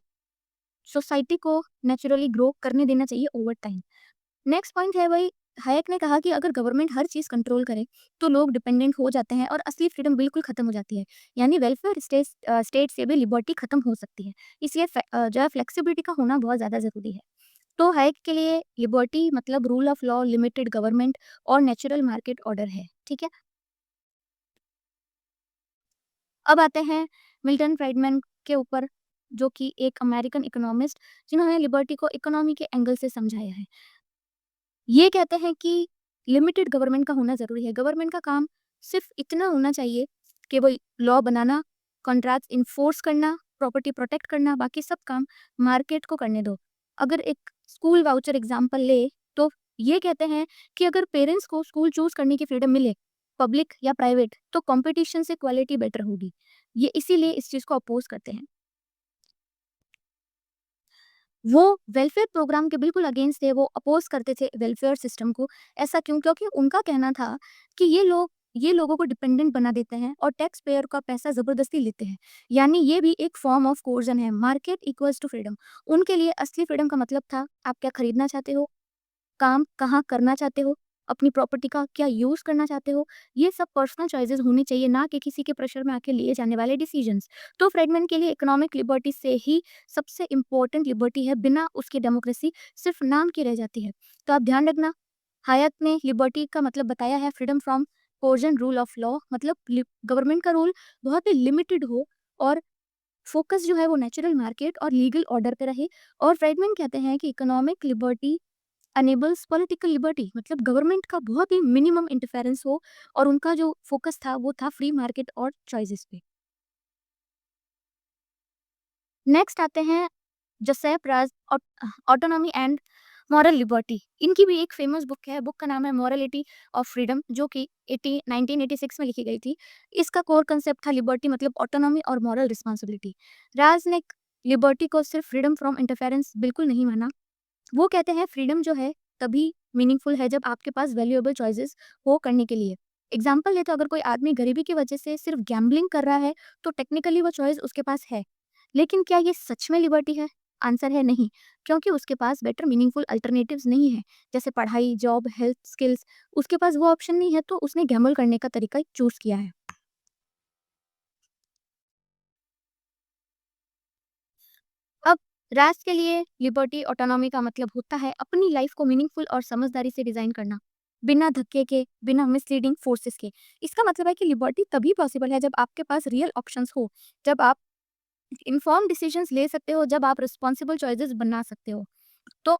सोसाइटी को नेचुरली ग्रो करने देना चाहिए ओवर टाइम। नेक्स्ट पॉइंट है भाई, हायक ने कहा कि अगर गवर्नमेंट हर चीज़ कंट्रोल करे तो लोग डिपेंडेंट हो जाते हैं और असली फ्रीडम बिल्कुल खत्म हो जाती है। यानी वेलफेयर स्टेट से भी लिबर्टी खत्म हो सकती है। इसलिए जो है फ्लेक्सिबिलिटी का होना बहुत ज़्यादा ज़रूरी है। तो हाइक के लिए लिबर्टी मतलब rule of law, limited government और नेचुरल मार्केट ऑर्डर है। ठीक है? अब आते हैं मिल्टन फ्राइडमैन के ऊपर, जो कि एक अमेरिकन इकोनॉमिस्ट, जिन्होंने लिबर्टी को इकोनॉमी के एंगल से समझाया है। ये कहते हैं कि लिमिटेड गवर्नमेंट का होना ज़रूरी है। गवर्नमेंट का काम सिर्फ़ इतना होना चाहिए कि वो लॉ बनाना, कॉन्ट्रैक्ट्स इन्फोर्स करना, प्रॉपर्टी प्रोटेक्ट करना, बाकी सब काम मार्केट को करने दो। अगर एक स्कूल वाउचर एग्ज़ाम्पल ले, तो ये कहते हैं कि अगर पेरेंट्स को स्कूल चूज़ करने की फ्रीडम मिले, पब्लिक या प्राइवेट, तो कॉम्पिटिशन से क्वालिटी बेटर होगी। ये इसीलिए इस चीज़ को अपोज़ करते हैं। वो वेलफेयर प्रोग्राम के बिल्कुल अगेंस्ट थे, वो अपोज़ करते थे वेलफेयर सिस्टम को। ऐसा क्यों? क्योंकि उनका कहना था कि ये लोगों को डिपेंडेंट बना देते हैं और टैक्स पेयर का पैसा ज़बरदस्ती लेते हैं। यानी ये भी एक फ़ॉर्म ऑफ कोर्जन है। Market equals to freedom. उनके लिए असली फ्रीडम का मतलब था, आप क्या खरीदना चाहते हो? काम कहाँ करना चाहते हो, अपनी प्रॉपर्टी का क्या यूज़ करना चाहते हो, ये सब पर्सनल चॉइसेस होनी चाहिए, ना कि किसी के प्रेशर में आके लिए जाने वाले डिसीजंस। तो फ्रेडमैन के लिए इकोनॉमिक लिबर्टी से ही सबसे इम्पोर्टेंट लिबर्टी है, बिना उसकी डेमोक्रेसी सिर्फ नाम की रह जाती है। तो आप ध्यान रखना, हायक ने लिबर्टी का मतलब बताया है freedom from coercion, rule of law, मतलब गवर्नमेंट का रूल बहुत ही लिमिटेड हो और फोकस जो है वो नेचुरल मार्केट और लीगल ऑर्डर पे रहे। और फ्रेडमैन कहते हैं कि economic liberty enables political liberty, मतलब गवर्नमेंट का बहुत ही मिनिमम इंटरफेरेंस हो, और उनका जो फोकस था वो था फ्री मार्केट और चॉइसेस पे। नेक्स्ट आते हैं Joseph Raj, autonomy and moral liberty. इनकी भी एक फेमस बुक है, बुक का नाम है मॉरलिटी ऑफ फ्रीडम, जो कि 1986 में लिखी गई थी। इसका कोर कंसेप्ट था लिबर्टी मतलब ऑटोनॉमी और मॉरल रिस्पॉन्सिबिलिटी। राज ने लिबर्टी को सिर्फ फ्रीडम फ्रॉम इंटरफेरेंस बिल्कुल नहीं माना। वो कहते हैं फ्रीडम जो है तभी मीनिंगफुल है जब आपके पास वैल्यूएबल चॉइसेस हो करने के लिए। एग्जाम्पल ले तो अगर कोई आदमी गरीबी की वजह से सिर्फ गैम्बलिंग कर रहा है, तो टेक्निकली वो चॉइस उसके पास है। लेकिन क्या ये सच में लिबर्टी है? आंसर है नहीं, क्योंकि उसके पास बेटर मीनिंगफुल अल्टरनेटिव्स नहीं है, जैसे पढ़ाई, जॉब, हेल्थ, स्किल्स। उसके पास वो ऑप्शन नहीं है, तो उसने गैम्बल करने का तरीका चूज किया है। अब राज के लिए लिबर्टी ऑटोनॉमी का मतलब होता है अपनी लाइफ को मीनिंगफुल और समझदारी से डिजाइन करना, बिना धक्के के, बिना मिसलीडिंग फोर्सेस के। इसका मतलब है कि लिबर्टी तभी पॉसिबल है जब आपके पास रियल ऑप्शंस हो, जब आप इन्फॉर्म डिसीजंस ले सकते हो, जब आप रिस्पॉन्सिबल चॉइसेस बना सकते हो। तो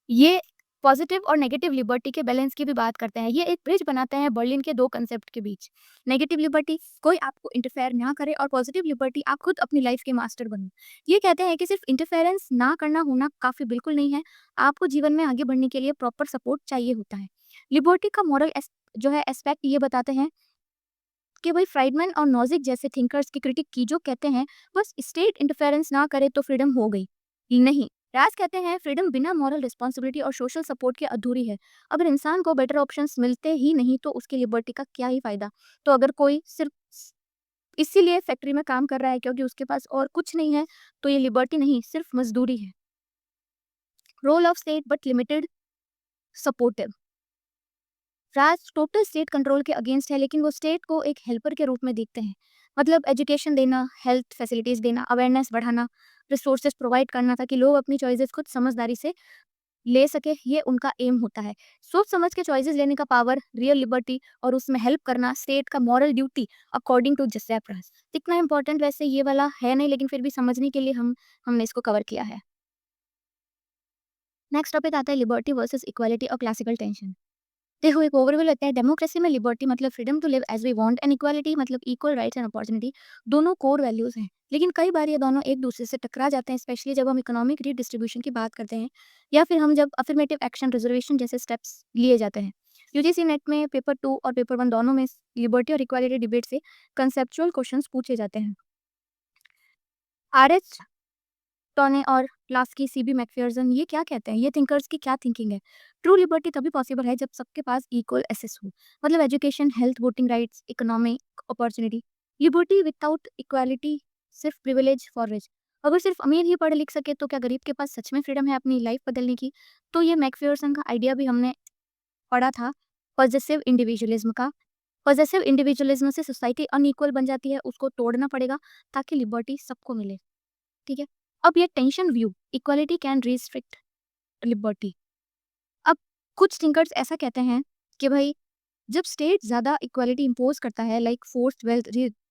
ये पॉजिटिव और नेगेटिव लिबर्टी के बैलेंस की भी बात करते हैं। ये एक ब्रिज बनाते हैं बर्लिन के दो कंसेप्ट के बीच। नेगेटिव लिबर्टी, कोई आपको इंटरफेयर ना करे, और पॉजिटिव लिबर्टी, आप खुद अपनी लाइफ के मास्टर बनो। ये कहते हैं कि सिर्फ इंटरफेरेंस ना करना होना काफ़ी बिल्कुल नहीं है। आपको जीवन में आगे बढ़ने के लिए प्रॉपर सपोर्ट चाहिए होता है। लिबर्टी का मॉरल जो है एस्पेक्ट ये बताते हैं कि भाई फ्राइडमैन और नोजिक जैसे थिंकर्स की क्रिटिक की, जो कहते हैं बस स्टेट इंटरफेरेंस ना करे तो फ्रीडम हो गई। नहीं, राज कहते हैं फ्रीडम बिना मॉरल रिस्पॉन्सिबिलिटी और सोशल सपोर्ट के अधूरी है। अगर इंसान को बेटर ऑप्शंस मिलते ही नहीं तो उसकी लिबर्टी का क्या ही फायदा। तो अगर कोई सिर्फ इसीलिए फैक्ट्री में काम कर रहा है क्योंकि उसके पास और कुछ नहीं है, तो ये लिबर्टी नहीं, सिर्फ मजदूरी है। Role of state but limited supportive. राज टोटल स्टेट कंट्रोल के अगेंस्ट है, लेकिन वो स्टेट को एक हेल्पर के रूप में देखते हैं। मतलब एजुकेशन देना, हेल्थ फैसिलिटीज देना, अवेयरनेस बढ़ाना, रिसोर्सेज प्रोवाइड करना, ताकि लोग अपनी चॉइसेस खुद समझदारी से ले सके, ये उनका एम होता है। सोच समझ के चॉइसेस लेने का पावर, रियल लिबर्टी और उसमें हेल्प करना स्टेट का मॉरल ड्यूटी अकॉर्डिंग टू जसेप्रास। इतना इंपॉर्टेंट वैसे ये वाला है नहीं, लेकिन फिर भी समझने के लिए हमने इसको कवर किया है। नेक्स्ट टॉपिक आता है लिबर्टी वर्सेस इक्वालिटी और क्लासिकल टेंशन। देखो, एक ओवरव्यू लेते हैं। डेमोक्रेसी में लिबर्टी मतलब freedom to live as we want and equality मतलब इक्वल राइट्स एंड अपॉर्चुनिटी। दोनों कोर वैल्यूज हैं, लेकिन कई बार ये दोनों एक दूसरे से टकरा जाते हैं, स्पेशली जब हम इकोनॉमिक रीडिस्ट्रीब्यूशन की बात करते हैं या फिर हम जब अफर्मेटिव एक्शन रिजर्वेशन जैसे स्टेप्स लिए जाते हैं। यूजीसी नेट में पेपर 2 और पेपर 1 दोनों में लिबर्टी और इक्वालिटी डिबेट से कंसेप्चुअल क्वेश्चंस पूछे जाते हैं। आर एच टॉने और लास्की, सीबी मैकफियर्सन ये क्या कहते हैं, ये थिंकर्स की क्या थिंकिंग है? ट्रू लिबर्टी तभी पॉसिबल है जब सबके पास इक्वल एक्सेस हो, मतलब education, health, voting rights, economic opportunity. Liberty without equality सिर्फ प्रिविलेज फॉर रिच। अगर सिर्फ अमीर ही पढ़ लिख सके तो क्या गरीब के पास सच में फ्रीडम है अपनी लाइफ बदलने की? तो ये मैकफियर्सन का आइडिया भी हमने पढ़ा था, पॉजेसिव इंडिविजुअलिज्म का। पॉजेसिव इंडिविजुअलिज्म से सोसाइटी अनइक्वल बन जाती है, उसको तोड़ना पड़ेगा ताकि लिबर्टी सबको मिले। ठीक है। अब ये tension view, equality can restrict liberty. अब कुछ थिंकर्स ऐसा कहते हैं कि भाई जब स्टेट ज्यादा इक्वालिटी इंपोज करता है, लाइक फोर्स्ड वेल्थ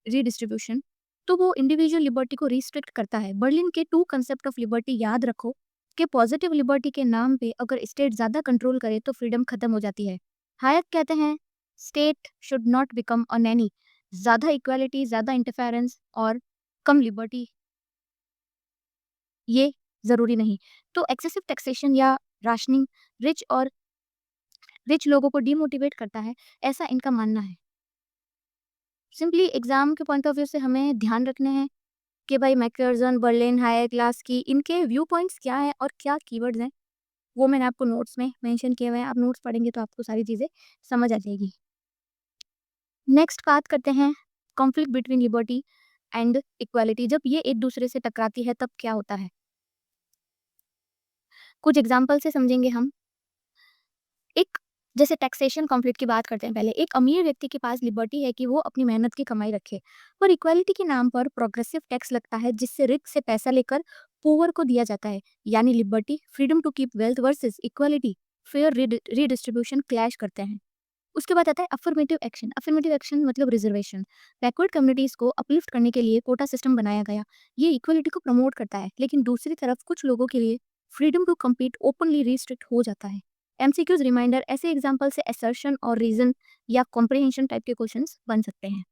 रीडिस्ट्रीब्यूशन, तो वो इंडिविजुअल लिबर्टी को रिस्ट्रिक्ट करता है। बर्लिन के 2 कंसेप्ट ऑफ लिबर्टी याद रखो कि पॉजिटिव लिबर्टी के नाम पे अगर स्टेट ज्यादा कंट्रोल करे तो फ्रीडम खत्म हो जाती है। हायक कहते हैं state should not become a Naini. ज्यादा इक्वालिटी, ज्यादा इंटरफेरेंस और कम लिबर्टी, ये ज़रूरी नहीं। तो एक्सेसिव टैक्सेशन या राशनिंग रिच लोगों को डिमोटिवेट करता है, ऐसा इनका मानना है। सिंपली एग्ज़ाम के पॉइंट ऑफ व्यू से हमें ध्यान रखने हैं कि भाई मैकफियर्सन, बर्लिन, हायक, लास्की इनके व्यू पॉइंट्स क्या हैं और क्या कीवर्ड्स हैं, वो मैंने आपको नोट्स में मेंशन किए हुए हैं। आप नोट्स पढ़ेंगे तो आपको सारी चीज़ें समझ आ जाएगी। नेक्स्ट बात करते हैं conflict between liberty and equality. जब ये एक दूसरे से टकराती है तब क्या होता है? कुछ एग्ज़ाम्पल से समझेंगे हम। एक जैसे टैक्सेशन कॉन्फ्लिक्ट की बात करते हैं पहले। एक अमीर व्यक्ति के पास लिबर्टी है कि वो अपनी मेहनत की कमाई रखे, पर इक्वालिटी के नाम पर प्रोग्रेसिव टैक्स लगता है जिससे रिच से पैसा लेकर पुअर को दिया जाता है। यानी liberty, freedom to keep wealth versus equality, fair redistribution clash करते हैं। उसके बाद आता है अफर्मेटिव एक्शन। अफर्मेटिव एक्शन मतलब रिजर्वेशन। बैकवर्ड कम्युनिटीज को अपलिफ्ट करने के लिए कोटा सिस्टम बनाया गया। ये इक्वालिटी को प्रमोट करता है, लेकिन दूसरी तरफ कुछ लोगों के लिए freedom to compete openly restrict हो जाता है। एमसीक्यूज रिमाइंडर, ऐसे एग्जाम्पल से असर्शन और रीजन या कॉम्प्रिहेंशन टाइप के क्वेश्चंस बन सकते हैं।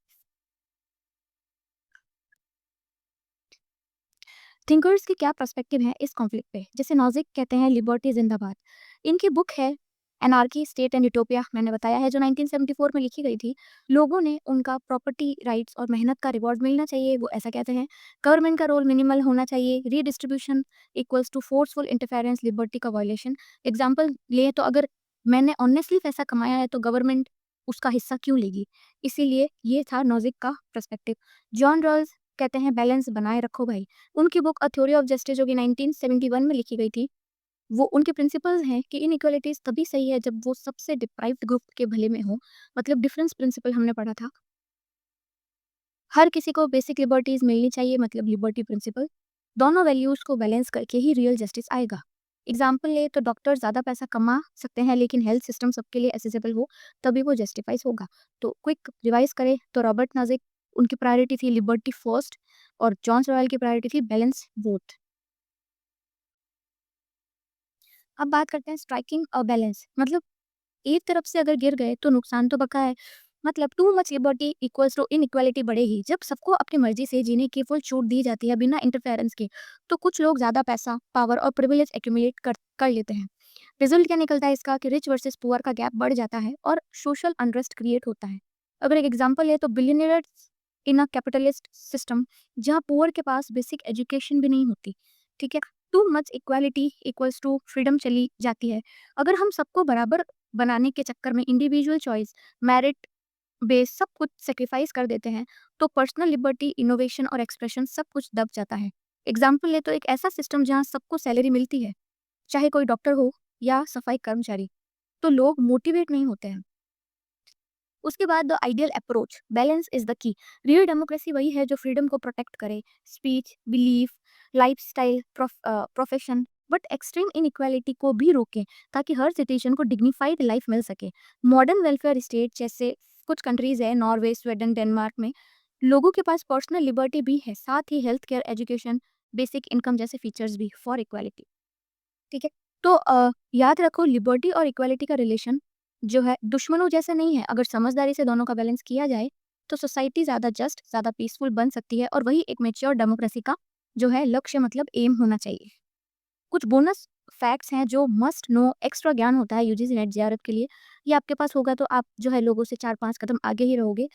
थिंकर्स की क्या पर्सपेक्टिव है इस कॉन्फ्लिक्ट पे? जैसे नॉजिक कहते हैं लिबर्टी जिंदाबाद। इनकी बुक है एनार्की, स्टेट एंड यूटोपिया, मैंने बताया है, जो 1974 में लिखी गई थी। लोगों ने उनका प्रॉपर्टी राइट्स और मेहनत का रिवॉर्ड मिलना चाहिए, वो ऐसा कहते हैं। गवर्नमेंट का रोल मिनिमल होना चाहिए। Redistribution equals to forceful interference, liberty का वायलेशन। एग्जाम्पल लिए तो अगर मैंने ऑनेस्टली पैसा कमाया है तो गवर्नमेंट उसका हिस्सा क्यों लेगी? इसीलिए ये था नॉजिक का पर्सपेक्टिव। जॉन रॉल्स कहते हैं बैलेंस बनाए रखो भाई। उनकी book a theory of justice जो कि 1971 में लिखी गई थी, वो उनके प्रिंसिपल्स हैं कि इनइक्वालिटीज तभी सही है जब वो सबसे डिप्राइव्ड ग्रुप के भले में हो। मतलब डिफरेंस प्रिंसिपल हमने पढ़ा था। हर किसी को बेसिक लिबर्टीज मिलनी चाहिए, मतलब लिबर्टी प्रिंसिपल। दोनों वैल्यूज को बैलेंस करके ही रियल जस्टिस आएगा। एग्जाम्पल ले तो डॉक्टर ज़्यादा पैसा कमा सकते हैं, लेकिन हेल्थ सिस्टम सबके लिए एसेसिबल हो, तभी वो जस्टिफाइज होगा। तो क्विक रिवाइज करें तो रॉबर्ट नाजिक, उनकी प्रायोरिटी थी लिबर्टी फर्स्ट, और जॉन रॉयल की प्रायोरिटी थी बैलेंस बोथ। अब बात करते हैं स्ट्राइकिंग और बैलेंस। मतलब एक तरफ से अगर गिर गए तो नुकसान तो पक्का है। मतलब too much liberty equals to inequality बढ़ेगी। जब सबको अपनी मर्जी से जीने की फुल छूट दी जाती है बिना इंटरफेरेंस के, तो कुछ लोग ज्यादा पैसा, पावर और प्रिविलेज एक्यूमुलेट कर लेते हैं। रिजल्ट क्या निकलता है इसका कि रिच वर्सेस पुअर का गैप बढ़ जाता है और सोशल अनरेस्ट क्रिएट होता है। अगर एक एग्जांपल है तो billionaires in a capitalist system, जहाँ पुअर के पास बेसिक एजुकेशन भी नहीं होती। ठीक है। Too much equality equals to freedom चली जाती है। अगर हम सबको बराबर बनाने के चक्कर में इंडिविजुअल चॉइस, मेरिट बेस सब कुछ सेक्रीफाइस कर देते हैं, तो पर्सनल लिबर्टी, इनोवेशन और एक्सप्रेशन सब कुछ दब जाता है। एग्जाम्पल ले तो एक ऐसा सिस्टम जहाँ सबको सैलरी मिलती है, चाहे कोई डॉक्टर हो या सफाई कर्मचारी, तो लोग मोटिवेट नहीं होते हैं। उसके बाद the ideal approach, balance is the key. Real democracy वही है जो फ्रीडम को प्रोटेक्ट करे। Speech, belief, lifestyle, profession, but extreme inequality को भी रोकें ताकि हर सिटीजन को डिग्निफाइड लाइफ मिल सके। मॉडर्न वेलफेयर स्टेट जैसे कुछ कंट्रीज है, नॉर्वे, स्वीडन, डेनमार्क में लोगों के पास पर्सनल लिबर्टी भी है, साथ ही health care, education, basic income जैसे फीचर्स भी फॉर इक्वालिटी। ठीक है, तो याद रखो लिबर्टी और इक्वालिटी का रिलेशन जो है दुश्मनों जैसा नहीं है। अगर समझदारी से दोनों का बैलेंस किया जाए तो सोसाइटी ज़्यादा जस्ट, ज़्यादा पीसफुल बन सकती है, और वही एक मेच्योर डेमोक्रेसी का जो है लक्ष्य मतलब एम होना चाहिए। कुछ बोनस फैक्ट्स हैं जो मस्ट नो, एक्स्ट्रा ज्ञान होता है यूजीसी नेट जेआरएफ के लिए। ये आपके पास होगा तो आप जो है लोगों से 4-5 कदम आगे ही रहोगे।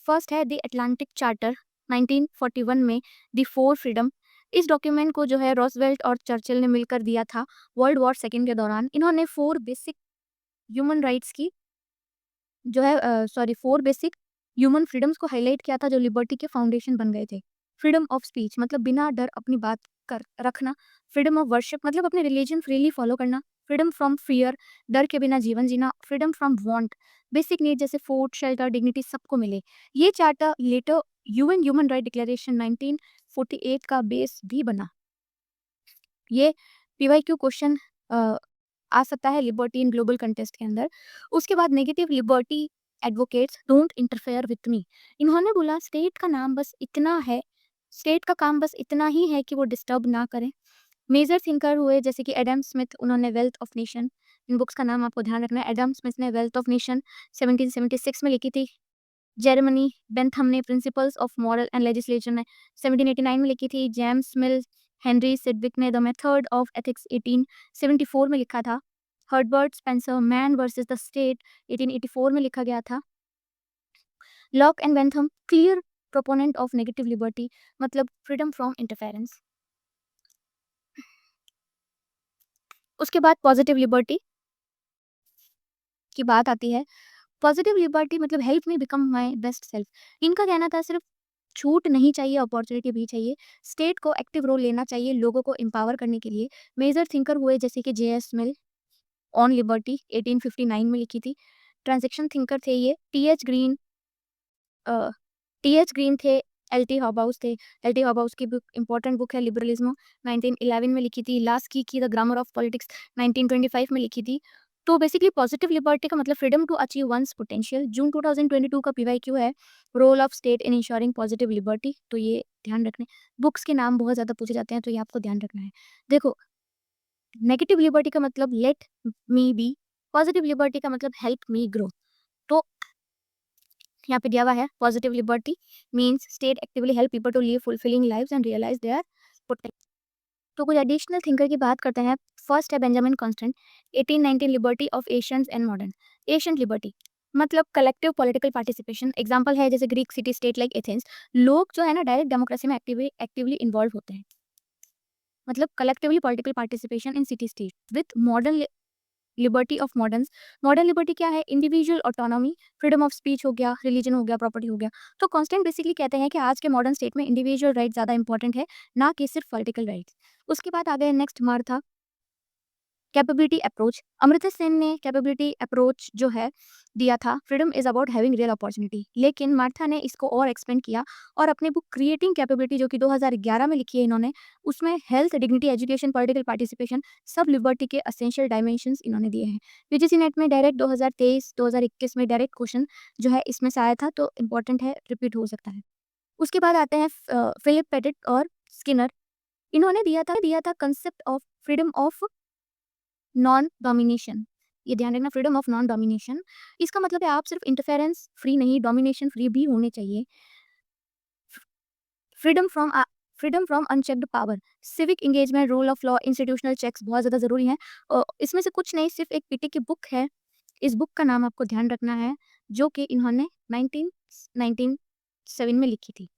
फर्स्ट है द अटलांटिक चार्टर 1941 में, द फोर फ्रीडम। इस डॉक्यूमेंट को जो है रॉसवेल्ट और चर्चिल ने मिलकर दिया था वर्ल्ड वॉर सेकेंड के दौरान। इन्होंने 4 बेसिक ह्यूमन राइट्स की जो है सॉरी 4 बेसिक ह्यूमन फ्रीडम्स को हाईलाइट किया था जो लिबर्टी के फाउंडेशन बन गए थे। फ्रीडम ऑफ स्पीच मतलब बिना डर अपनी बात कर रखना। फ्रीडम ऑफ वर्शिप मतलब अपने रिलीजन फ्रीली फॉलो करना। फ्रीडम फ्रॉम फियर, डर के बिना जीवन जीना। Freedom from want, basic need जैसे फूड, शेल्टर, डिग्निटी सबको मिले। ये charter letter UN human right declaration 1948 का बेस भी बना। ये पीवाईक्यू क्वेश्चन आ सकता है लिबर्टी इन ग्लोबल कंटेस्ट के अंदर। उसके बाद negative liberty advocates don't interfere with me. इन्होंने बोला स्टेट का नाम बस इतना है, स्टेट का काम बस इतना ही है कि वो डिस्टर्ब ना करें। मेजर थिंकर हुए जैसे कि एडम स्मिथ, उन्होंने wealth of nation, in books का नाम आपको ध्यान रखना है। एडम स्मिथ ने वेल्थ ऑफ नेशन 1776 में लिखी थी। जेरेमनी बेंथम ने principles of moral and legislation ने 1789 में लिखी थी। जेम्स मिल, हेनरी सिडविक ने द मेथड ऑफ एथिक्स 1874 में लिखा था। Herbert Spencer, man versus the state 1884 में लिखा गया था। Lock and Bentham clear proponent of negative liberty मतलब फ्रीडम फ्रॉम इंटरफेरेंस। उसके बाद पॉजिटिव लिबर्टी की बात आती है। पॉजिटिव लिबर्टी मतलब help me become my best self. इनका कहना था सिर्फ छूट नहीं चाहिए, अपॉर्चुनिटी भी चाहिए। स्टेट को एक्टिव रोल लेना चाहिए लोगों को एम्पावर करने के लिए। मेजर थिंकर हुए जैसे कि जे.एस. मिल, ऑन लिबर्टी 1859 में लिखी थी। ट्रांजैक्शन थिंकर थे ये। टी.एच. ग्रीन थे। एल.टी. हॉबाउस थे। एल.टी. हॉबाउस की बुक इंपॉर्टेंट बुक है लिबरलिज्म, 1911 में लिखी थी। लास्की की द ग्रामर ऑफ पॉलिटिक्स 1925 में लिखी थी। तो बेसिकली पॉजिटिव लिबर्टी का मतलब freedom to achieve one's potential. June 2022 का पीवाईक्यू है role of state in ensuring positive liberty, तो ये ध्यान रखने। बुक्स के नाम बहुत ज़्यादा पूछे जाते हैं तो ये आपको ध्यान रखना है। देखो, नेगेटिव लिबर्टी का मतलब let me be, positive liberty का मतलब हेल्प मी ग्रो। तो यहाँ पे दिया हुआ है positive liberty means state actively help people to live fulfilling lives and realize their potential. तो कुछ एडिशनल थिंकर की बात करते हैं। फर्स्ट है Benjamin constant, 1819 liberty of Asians and modern. Ancient liberty मतलब कलेक्टिव पॉलिटिकल पार्टिसिपेशन। एग्जांपल है जैसे Greek city state like Athens. लोग जो है ना डायरेक्ट डेमोक्रेसी में एक्टिवली इन्वॉल्व होते हैं, मतलब collectively political participation in city state with modern liberty of मॉडर्न्स। Modern liberty क्या है? Individual autonomy, freedom of speech हो गया, रिलीजन हो गया, प्रॉपर्टी हो गया। तो कॉन्स्टेंट बेसिकली कहते हैं कि आज के मॉडर्न स्टेट में इंडिविजुअल राइट ज़्यादा इंपॉर्टेंट है, ना कि सिर्फ पॉलिटिकल राइट्स। उसके बाद आ गए next Martha capability approach. Amrita Sen ने कैपेबिलिटी अप्रोच जो है दिया था, freedom is about having real opportunity. लेकिन मार्था ने इसको और एक्सपेंड किया और अपनी बुक क्रिएटिंग कैपेबिलिटी जो कि 2011 में लिखी है इन्होंने, उसमें health, dignity, education, political participation सब लिबर्टी के असेंशियल डायमेंशंस इन्होंने दिए हैं। यूजीसी नेट में डायरेक्ट 2023-2021 में डायरेक्ट क्वेश्चन जो है इसमें से आया था, तो इंपॉर्टेंट है, रिपीट हो सकता है। उसके बाद आते हैं फिलिप पेटिट और स्किनर। इन्होंने दिया था concept of freedom of non domination. ये ध्यान रखना, फ्रीडम ऑफ नॉन डोमिनेशन। इसका मतलब है आप सिर्फ इंटरफेरेंस फ्री नहीं, डोमिनेशन फ्री भी होने चाहिए। Freedom from freedom from unchecked power, civic engagement, rule of law, institutional checks बहुत ज़्यादा ज़रूरी हैं। इसमें से कुछ नहीं, सिर्फ एक पीटी की बुक है, इस बुक का नाम आपको ध्यान रखना है, जो कि इन्होंने 1997 में लिखी थी।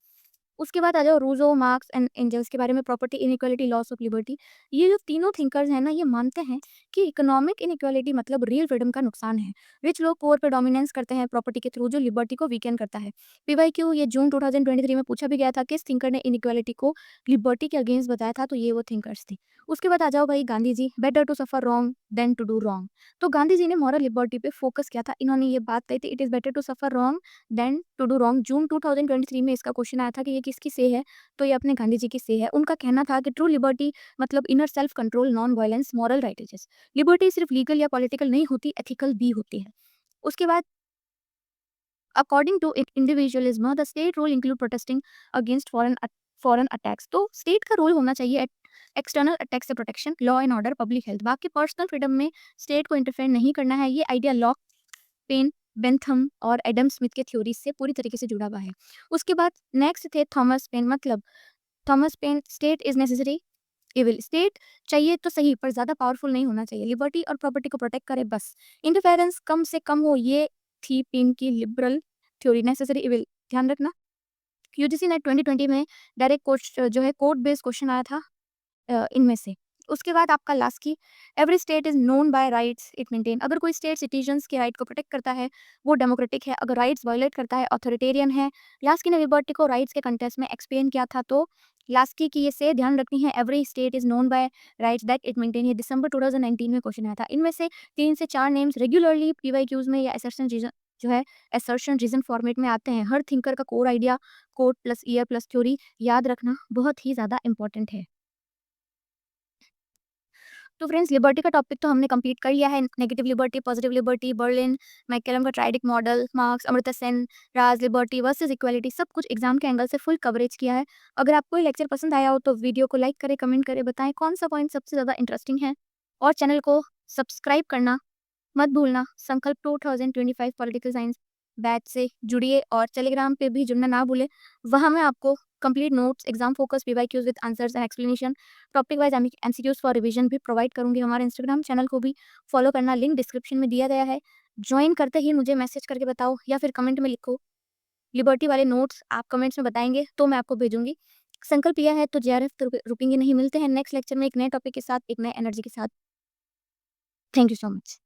उसके बाद आ जाओ रूजो, मार्क्स एंड एंजल्स के बारे में, property inequality, loss of liberty. ये जो तीनों थिंकर्स हैं ना, ये मानते हैं कि इकोनॉमिक इनइक्वालिटी मतलब रियल फ्रीडम का नुकसान है। रिच लोग पुअर पे डोमिनेंस करते हैं प्रॉपर्टी के थ्रू, जो लिबर्टी को वीकेन करता है। पीवाईक्यू ये जून 2023 में पूछा भी गया था, किस थिंकर ने इनइक्वालिटी को लिबर्टी के अगेंस्ट बताया था, तो ये वो थिंकर्स थे। उसके बाद आ जाओ भाई Gandhi ji, better to suffer wrong than to do wrong. तो गांधी जी ने मॉरल लिबर्टी पे फोकस किया था, इन्होंने ये बात कही थी, it is better to suffer wrong than to do wrong. जून 2023 में इसका क्वेश्चन आया था कि ये किसकी से है, तो ये अपने गांधी जी की से है। उनका कहना था कि ट्रू लिबर्टी मतलब inner self control, non violence, moral righteousness. Liberty सिर्फ लीगल या पॉलिटिकल नहीं होती, एथिकल भी होती है। उसके बाद according to individualism the state role include protesting against foreign attacks. तो स्टेट का रोल होना चाहिए एक्सटर्नल अटैक से protection, law and order, public health. बाकी पर्सनल फ्रीडम में स्टेट को इंटरफेयर नहीं करना है। ये आइडिया लॉक, पेन, बेंथम और एडम स्मिथ के थ्योरी से पूरी तरीके से जुड़ा हुआ है। उसके बाद नेक्स्ट थे थॉमस पेन। मतलब Thomas pen, state is necessary evil. State चाहिए तो सही, पर ज्यादा पावरफुल नहीं होना चाहिए। लिबर्टी और प्रॉपर्टी को प्रोटेक्ट करे बस, इंटरफेरेंस कम से कम हो। ये थी पेन की लिबरल थ्योरी। नेसेसरी इविल ध्यान रखना। यूजीसी नेट 2020 में डायरेक्ट जो है कोड बेस्ड क्वेश्चन आया था इनमें से। उसके बाद आपका लास्ट की every state is known by rights it maintain. अगर कोई स्टेट सिटीजन्स के राइट को प्रोटेक्ट करता है वो डेमोक्रेटिक है, अगर राइट्स वायलेट करता है ऑथोरिटेरियन है। लास्ट की ने लिबर्टी को राइट्स के कंटेस्ट में एक्सप्लेन किया था, तो लास्ट की ये से ध्यान रखनी है, every state is known by rights that it maintain. ये दिसंबर 2019 में क्वेश्चन आया था। इनमें से 3 से 4 नेम्स रेगुलरली पीवाईक्यूज में या असर्शन रीजन जो है असर्शन रीजन फॉर्मेट में आते हैं। हर थिंकर का core idea, code plus year plus theory याद रखना बहुत ही ज्यादा इंपॉर्टेंट है। तो फ्रेंड्स लिबर्टी का टॉपिक तो हमने कंप्लीट कर लिया है। Negative liberty, positive liberty, Berlin, MacCallum का triadic model, Marx, Amartya Sen, Raz, liberty versus equality, सब कुछ एग्जाम के एंगल से फुल कवरेज किया है। अगर आपको ये लेक्चर पसंद आया हो तो वीडियो को लाइक करें, कमेंट करें, बताएं कौन सा पॉइंट सबसे ज़्यादा इंटरेस्टिंग है और चैनल को सब्सक्राइब करना मत भूलना। संकल्प 2025 पॉलिटिकल साइंस बैच से जुड़िए और टेलीग्राम पे भी जुड़ना ना भूलें। वहाँ मैं आपको complete notes, exam focus, PYQs with answers and explanation, topic wise MCQs for revision भी प्रोवाइड करूंगी। हमारे इंस्टाग्राम चैनल को भी फॉलो करना, लिंक डिस्क्रिप्शन में दिया गया है। ज्वाइन करते ही मुझे मैसेज करके बताओ या फिर कमेंट में लिखो लिबर्टी वाले नोट्स आप कमेंट्स में बताएंगे तो मैं आपको भेजूंगी। संकल्प यह है तो जेआरएफ तो रुकेंगे नहीं। मिलते हैं नेक्स्ट लेक्चर में एक नए टॉपिक के साथ, एक नए एनर्जी के साथ। Thank you so much.